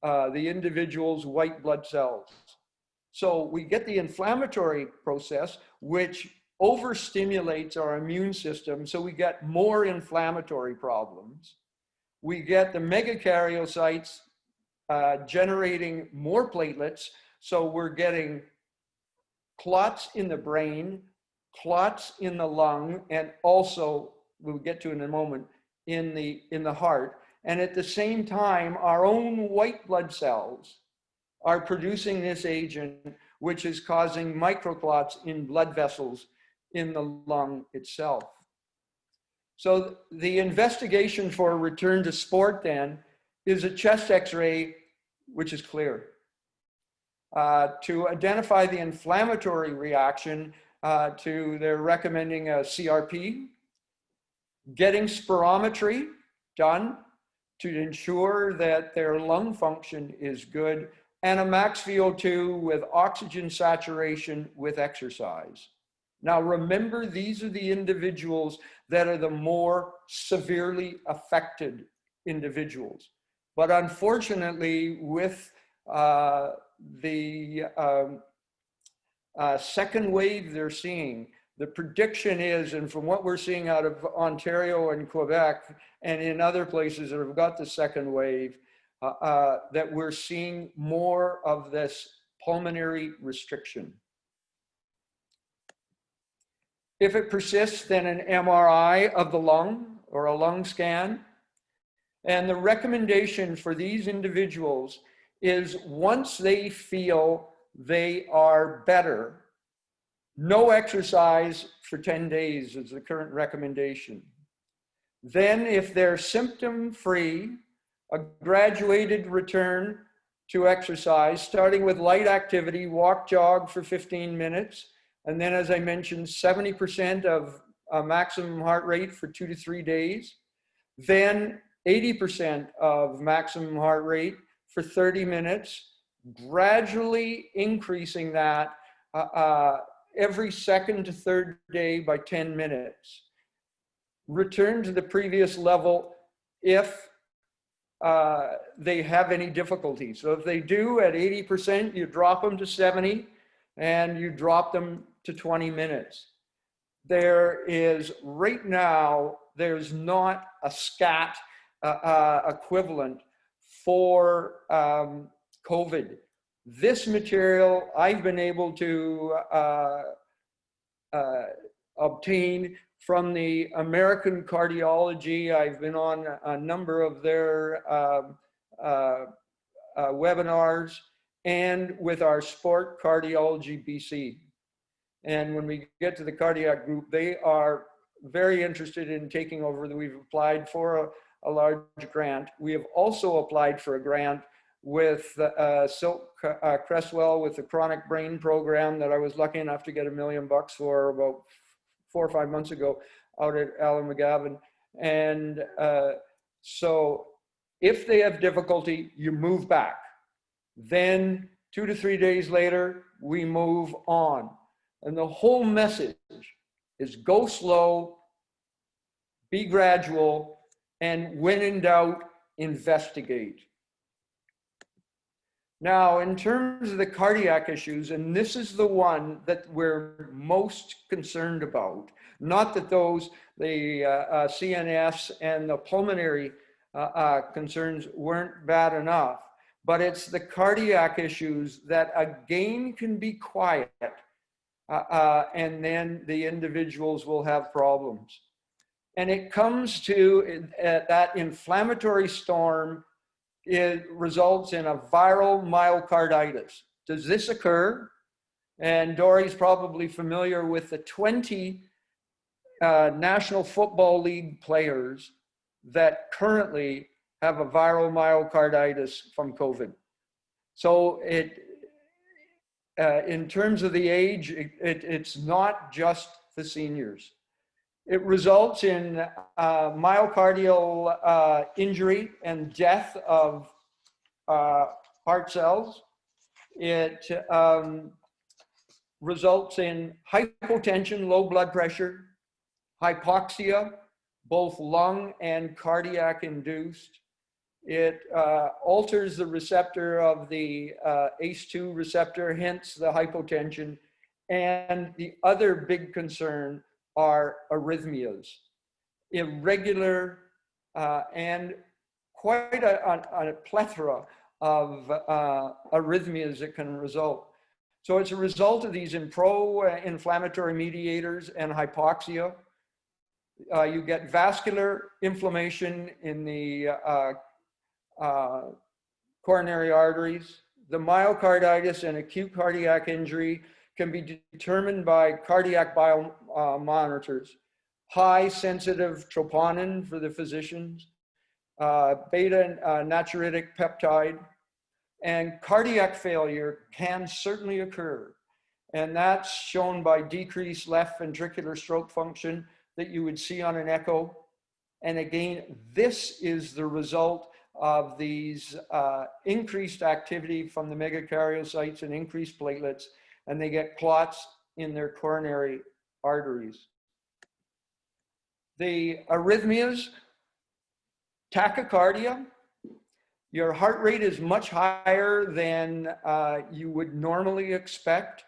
the individual's white blood cells. So we get the inflammatory process, which overstimulates our immune system, so we get more inflammatory problems. We get the megakaryocytes generating more platelets, so we're getting clots in the brain, clots in the lung, and also, we'll get to in a moment, in the heart. And at the same time, our own white blood cells are producing this agent, which is causing microclots in blood vessels in the lung itself. So the investigation for return to sport then is a chest x-ray, which is clear. To identify the inflammatory reaction, they're recommending a CRP, getting spirometry done to ensure that their lung function is good, and a max VO2 with oxygen saturation with exercise. Now remember, these are the individuals that are the more severely affected individuals. But unfortunately, with the second wave they're seeing, the prediction is, and from what we're seeing out of Ontario and Quebec and in other places that have got the second wave, that we're seeing more of this pulmonary restriction. If it persists, then an MRI of the lung or a lung scan. And the recommendation for these individuals is once they feel they are better, no exercise for 10 days is the current recommendation. Then if they're symptom-free, a graduated return to exercise, starting with light activity, walk, jog for 15 minutes, And then, as I mentioned, 70% of maximum heart rate for 2 to 3 days. Then 80% of maximum heart rate for 30 minutes, gradually increasing that every second to third day by 10 minutes. Return to the previous level if they have any difficulty. So if they do at 80%, you drop them to 70 and you drop them to 20 minutes. There is, right now, there's not a SCAT equivalent for COVID. This material I've been able to obtain from the American Cardiology. I've been on a number of their webinars, and with our SportMedBC. And when we get to the cardiac group, they are very interested in taking over. We've applied for a large grant. We have also applied for a grant with Silk Cresswell with the chronic brain program that I was lucky enough to get $1 million for about 4 or 5 months ago out at Alan McGavin. And so if they have difficulty, you move back. Then 2 to 3 days later, we move on. And the whole message is go slow, be gradual, and when in doubt, investigate. Now, in terms of the cardiac issues, and this is the one that we're most concerned about, not that those, the CNS and the pulmonary concerns weren't bad enough, but it's the cardiac issues that again can be quiet, and then the individuals will have problems. And it comes to that inflammatory storm. It results in a viral myocarditis. Does this occur? And Dory's probably familiar with the 20 National Football League players that currently have a viral myocarditis from COVID. So in terms of the age, it's not just the seniors. It results in myocardial injury and death of heart cells. It results in hypotension, low blood pressure, hypoxia, both lung and cardiac induced. It alters the receptor of the ACE2 receptor, hence the hypotension. And the other big concern are arrhythmias, irregular and quite a plethora of arrhythmias that can result. So it's a result of these pro-inflammatory mediators and hypoxia. You get vascular inflammation in the coronary arteries. The myocarditis and acute cardiac injury can be determined by cardiac biomonitors, high sensitive troponin for the physicians, beta natriuretic peptide, and cardiac failure can certainly occur. And that's shown by decreased left ventricular stroke function that you would see on an echo. And again, this is the result of these increased activity from the megakaryocytes and increased platelets, and they get clots in their coronary arteries. The arrhythmias, tachycardia, your heart rate is much higher than you would normally expect,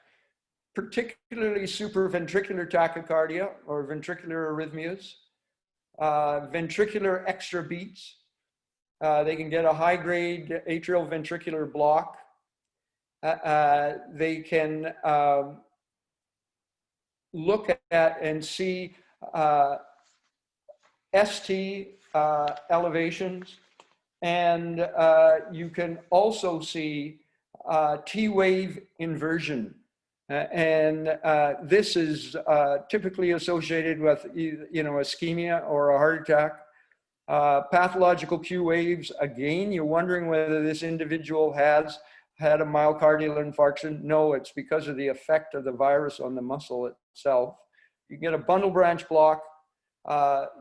particularly supraventricular tachycardia or ventricular arrhythmias, ventricular extra beats. They can get a high-grade atrial ventricular block. They can look at and see ST elevations, and you can also see T-wave inversion. And this is typically associated with ischemia or a heart attack. Pathological Q waves, again, you're wondering whether this individual has had a myocardial infarction? No, it's because of the effect of the virus on the muscle itself. You get a bundle branch block.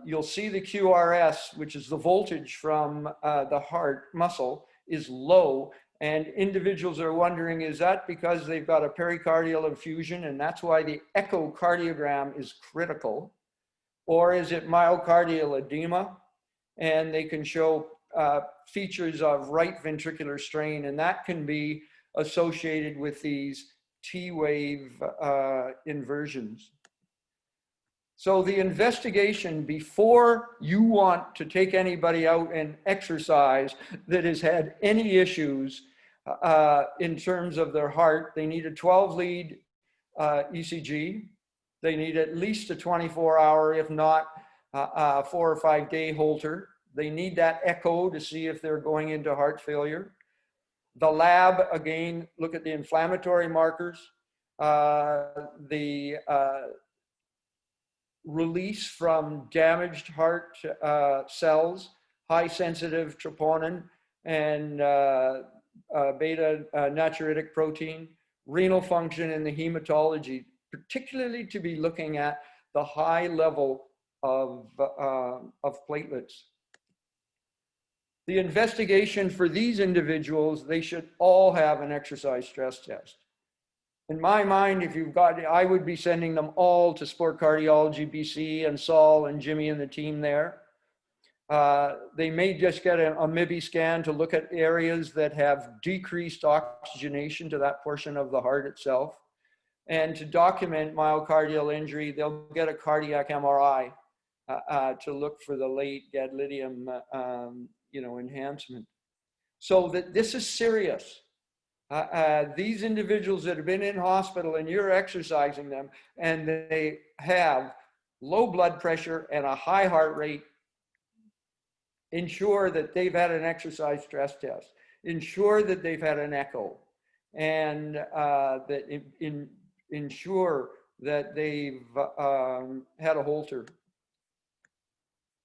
You'll see the QRS, which is the voltage from the heart muscle, is low. And individuals are wondering, is that because they've got a pericardial effusion and that's why the echocardiogram is critical? Or is it myocardial edema? And they can show features of right ventricular strain, and that can be associated with these T-wave inversions. So the investigation before you want to take anybody out and exercise that has had any issues in terms of their heart, they need a 12-lead ECG. They need at least a 24-hour, if not 4 or 5 day Holter. They need that echo to see if they're going into heart failure. The lab, again, look at the inflammatory markers, the release from damaged heart cells, high sensitive troponin and beta natriuretic protein, renal function, and the hematology, particularly to be looking at the high level of platelets. The investigation for these individuals, they should all have an exercise stress test. In my mind, if you've got, I would be sending them all to Sport Cardiology BC and Saul and Jimmy and the team there. They may just get a MIBI scan to look at areas that have decreased oxygenation to that portion of the heart itself. And to document myocardial injury, they'll get a cardiac MRI to look for the late gadolinium enhancement. So that this is serious. These individuals that have been in hospital and you're exercising them and they have low blood pressure and a high heart rate, ensure that they've had an exercise stress test, ensure that they've had an echo, and ensure that they've had a Holter.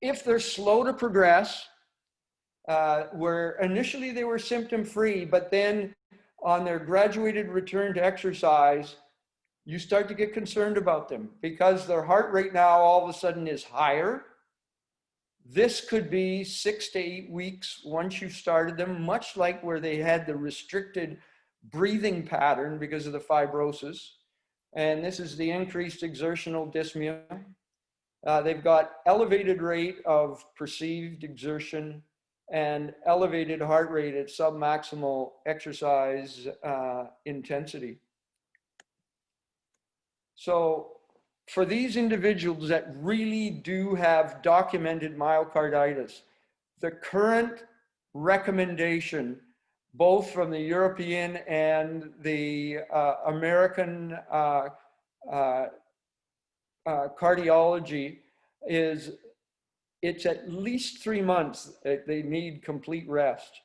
If they're slow to progress, where initially they were symptom-free, but then on their graduated return to exercise, you start to get concerned about them because their heart rate now all of a sudden is higher. This could be 6 to 8 weeks once you've started them, much like where they had the restricted breathing pattern because of the fibrosis. And this is the increased exertional dyspnea. They've got elevated rate of perceived exertion and elevated heart rate at submaximal exercise intensity. So for these individuals that really do have documented myocarditis, the current recommendation, both from the European and the American cardiology, is it's at least 3 months that they need complete rest.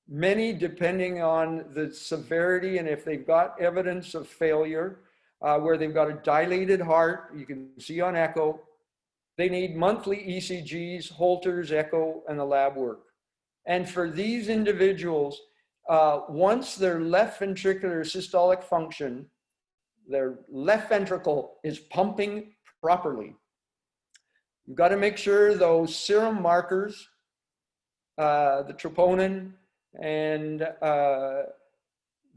Many, depending on the severity and if they've got evidence of failure, where they've got a dilated heart, you can see on echo, they need monthly ECGs, Holters, echo, and the lab work. And for these individuals, once their left ventricular systolic function, their left ventricle is pumping properly, you've got to make sure those serum markers, the troponin and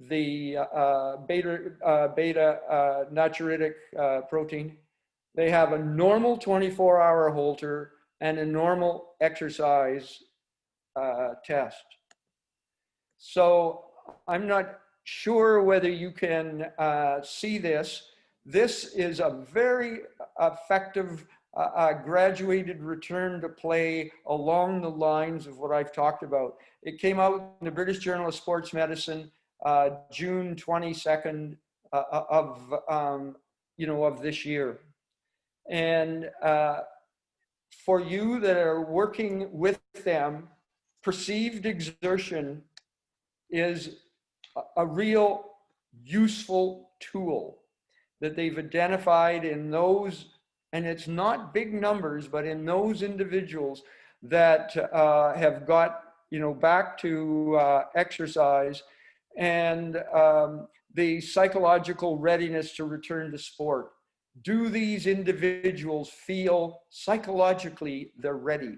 the beta natriuretic protein, they have a normal 24-hour Holter and a normal exercise test. So I'm not sure whether you can see this. This is a very effective graduated return to play along the lines of what I've talked about. It came out in the British Journal of Sports Medicine, June 22nd of this year. And for you that are working with them, perceived exertion is a real useful tool that they've identified in those, and it's not big numbers, but in those individuals that have got back to exercise, and the psychological readiness to return to sport. Do these individuals feel psychologically they're ready?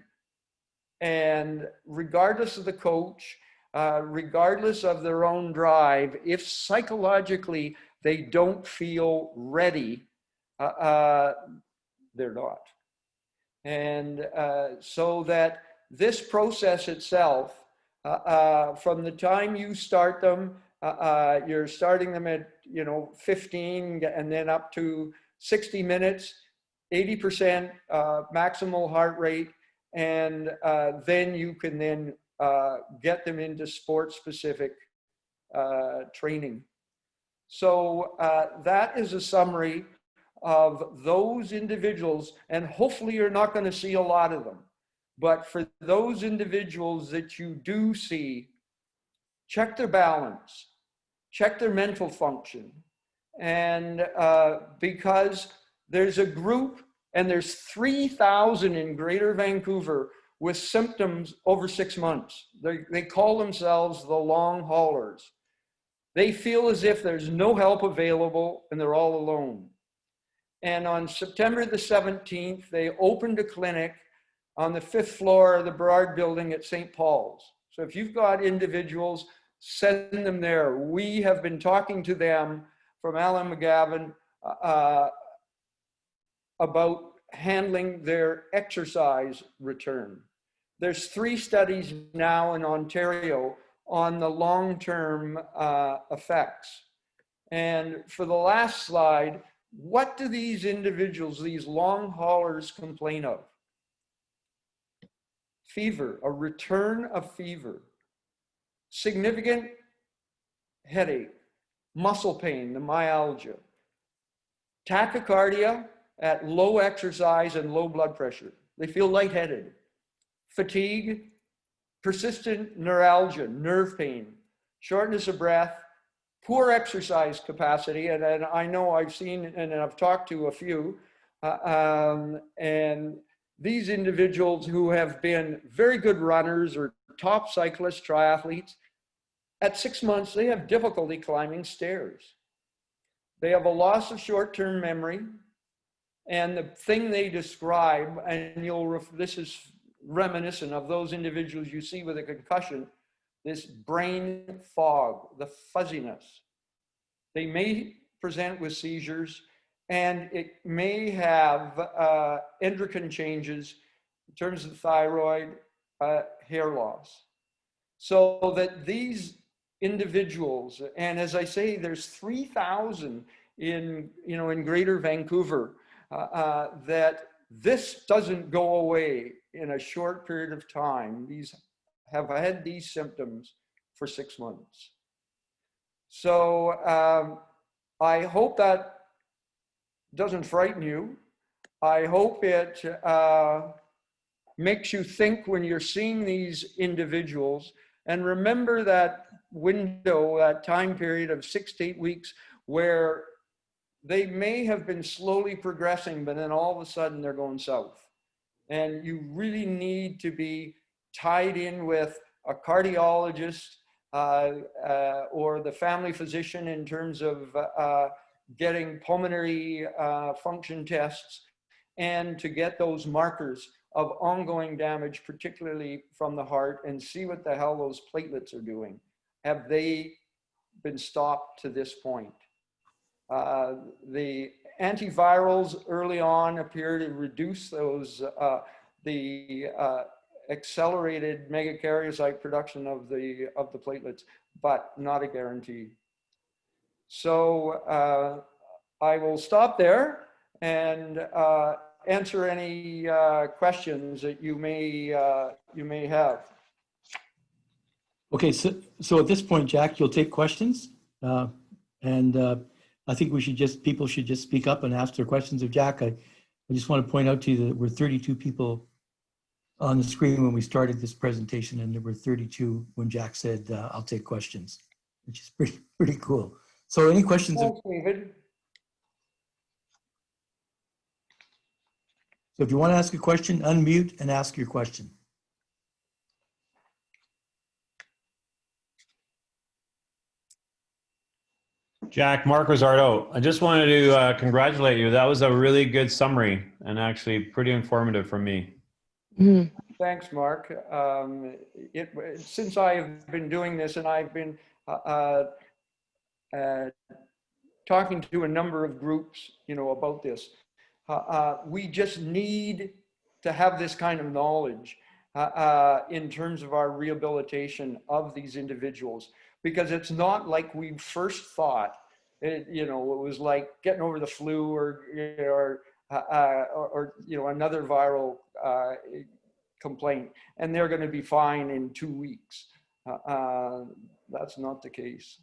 And regardless of the coach, regardless of their own drive, if psychologically they don't feel ready, they're not. And so that this process itself, from the time you start them, you're starting them at 15 and then up to 60 minutes, 80% maximal heart rate, and then you can then get them into sport-specific training. So that is a summary of those individuals, and hopefully you're not going to see a lot of them. But for those individuals that you do see, check their balance, check their mental function. And because there's a group, and there's 3,000 in Greater Vancouver with symptoms over 6 months. They call themselves the long haulers. They feel as if there's no help available and they're all alone. And on September the 17th, they opened a clinic on the 5th floor of the Burrard Building at St. Paul's. So if you've got individuals, send them there. We have been talking to them from Alan McGavin about handling their exercise return. There's 3 studies now in Ontario on the long-term effects. And for the last slide, what do these individuals, these long haulers, complain of? Fever, a return of fever, significant headache, muscle pain, the myalgia, tachycardia at low exercise and low blood pressure. They feel lightheaded, fatigue, persistent neuralgia, nerve pain, shortness of breath, poor exercise capacity. And I know I've seen and I've talked to a few, and these individuals who have been very good runners or top cyclists, triathletes, at 6 months, they have difficulty climbing stairs. They have a loss of short-term memory. And the thing they describe, and this is reminiscent of those individuals you see with a concussion, this brain fog, the fuzziness. They may present with seizures, and it may have endocrine changes in terms of thyroid, hair loss. So that these individuals, and as I say, there's 3,000 in Greater Vancouver, that this doesn't go away in a short period of time. These have had these symptoms for 6 months. So I hope that doesn't frighten you. I hope it makes you think when you're seeing these individuals, and remember that window, that time period of 6 to 8 weeks where they may have been slowly progressing, but then all of a sudden they're going south. And you really need to be tied in with a cardiologist or the family physician in terms of getting pulmonary function tests, and to get those markers of ongoing damage, particularly from the heart, and see what the hell those platelets are doing. Have they been stopped to this point? The antivirals early on appear to reduce those, the accelerated megakaryocyte production of the platelets, but not a guarantee. So I will stop there and answer any questions that you may have. Okay, so at this point, Jack, you'll take questions, and I think people should just speak up and ask their questions of Jack. I just want to point out to you that we're 32 people on the screen when we started this presentation, and there were 32 when Jack said, I'll take questions, which is pretty cool. So any questions? Thanks, David. So if you want to ask a question, unmute and ask your question. Jack, Mark Rizzardo, I just wanted to congratulate you. That was a really good summary and actually pretty informative for me. Mhm. Thanks, Mark. Since I have been doing this and I've been talking to a number of groups, about this, we just need to have this kind of knowledge in terms of our rehabilitation of these individuals, because it's not like we first thought. It was like getting over the flu or another viral complaint, and they're going to be fine in 2 weeks. That's not the case.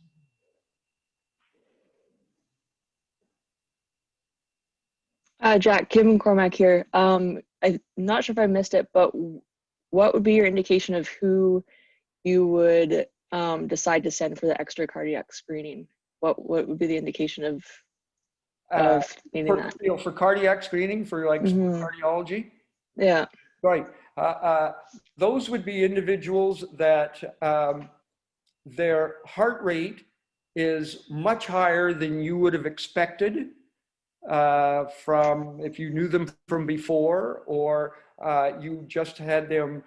Jack, Kim Cormack here. I'm not sure if I missed it, but what would be your indication of who you would decide to send for the extra cardiac screening? What would be the indication of needing that? For cardiac screening, for like cardiology? Yeah. Right. Those would be individuals that their heart rate is much higher than you would have expected from if you knew them from before, or you just had them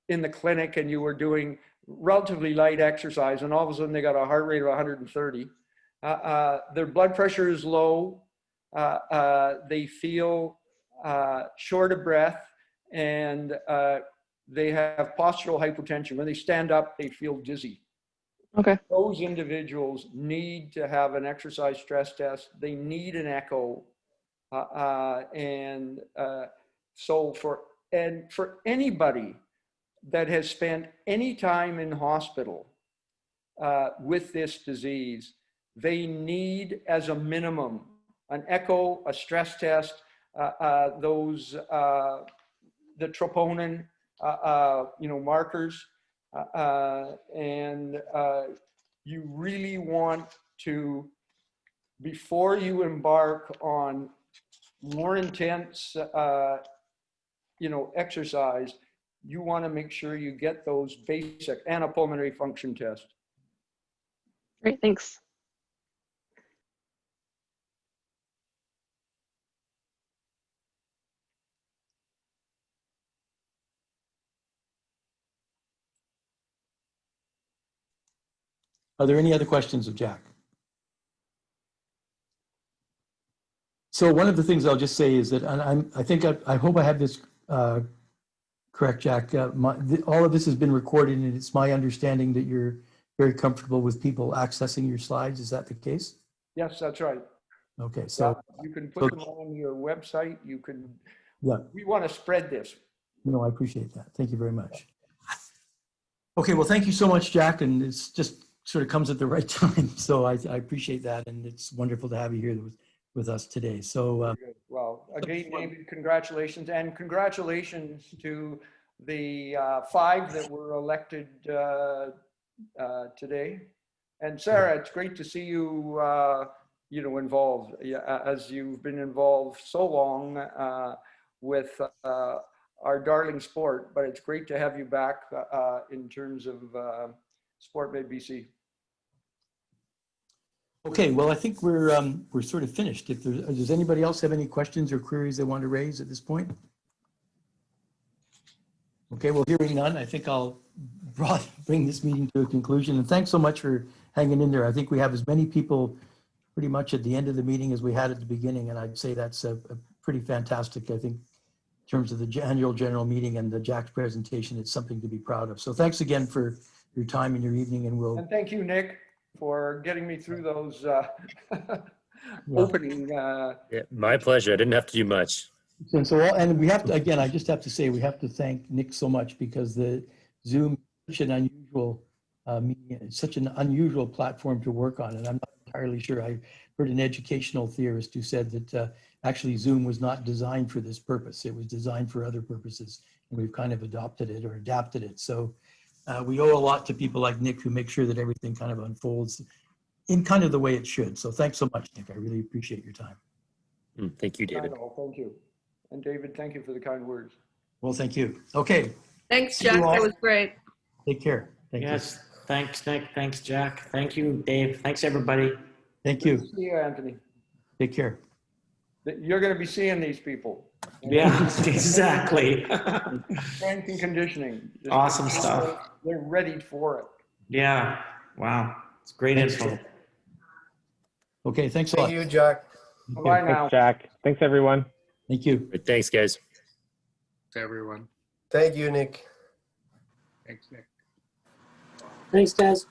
in the clinic and you were doing relatively light exercise, and all of a sudden they got a heart rate of 130. Their blood pressure is low. They feel short of breath, and they have postural hypotension. When they stand up, they feel dizzy. Okay. Those individuals need to have an exercise stress test. They need an echo. So for anybody that has spent any time in hospital with this disease, they need, as a minimum, an echo, a stress test, the troponin, markers, and you really want to, before you embark on more intense, exercise, you want to make sure you get those basic, and a pulmonary function test. Great, thanks. Are there any other questions of Jack? So one of the things I'll just say is that, and I hope I have this correct, Jack. All of this has been recorded, and it's my understanding that you're very comfortable with people accessing your slides. Is that the case? Yes, that's right. Okay, so you can put them on your website. You can. Yeah. We want to spread this. No, I appreciate that. Thank you very much. Okay, well, thank you so much, Jack, and it's just sort of comes at the right time. So I appreciate that, and it's wonderful to have you here with us today. So, well, again, David, congratulations, and congratulations to the 5 that were elected today. And Sarah, it's great to see you, involved, as you've been involved so long with our darling sport. But it's great to have you back in terms of SportMedBC. okay, well, I think we're sort of finished. Does anybody else have any questions or queries they want to raise at this point? Okay, well, hearing none, I think I'll bring this meeting to a conclusion. And thanks so much for hanging in there. I think we have as many people pretty much at the end of the meeting as we had at the beginning. And I'd say that's a pretty fantastic, I think, in terms of the annual general meeting and the Jack's presentation. It's something to be proud of. So thanks again for your time and your evening. And thank you, Nick, for getting me through those opening. Yeah, my pleasure. I didn't have to do much. And so, and we have to, again, I just have to say, we have to thank Nick so much, because the Zoom is such an unusual media, it's such an unusual platform to work on. And I'm not entirely sure. I heard an educational theorist who said that actually Zoom was not designed for this purpose. It was designed for other purposes. And we've kind of adopted it or adapted it. So we owe a lot to people like Nick who make sure that everything kind of unfolds in kind of the way it should. So thanks so much, Nick. I really appreciate your time. Thank you, David. Thank you. And David, thank you for the kind words. Well, thank you. Okay. Thanks, Jack. That was great. Take care. Thank you. Yes. Thanks, Nick. Thanks, Jack. Thank you, Dave. Thanks, everybody. Thank you. See you, Anthony. Take care. You're going to be seeing these people. Yeah, exactly. Strength and conditioning. Just Awesome stuff. They're ready for it. Yeah. Wow. It's great info. Okay, thanks a lot. Thank you, Jack. Bye now. Thanks, Jack. Thanks, everyone. Thank you. Thanks, guys. To everyone. Thank you, Nick. Thanks, Nick. Thanks, guys.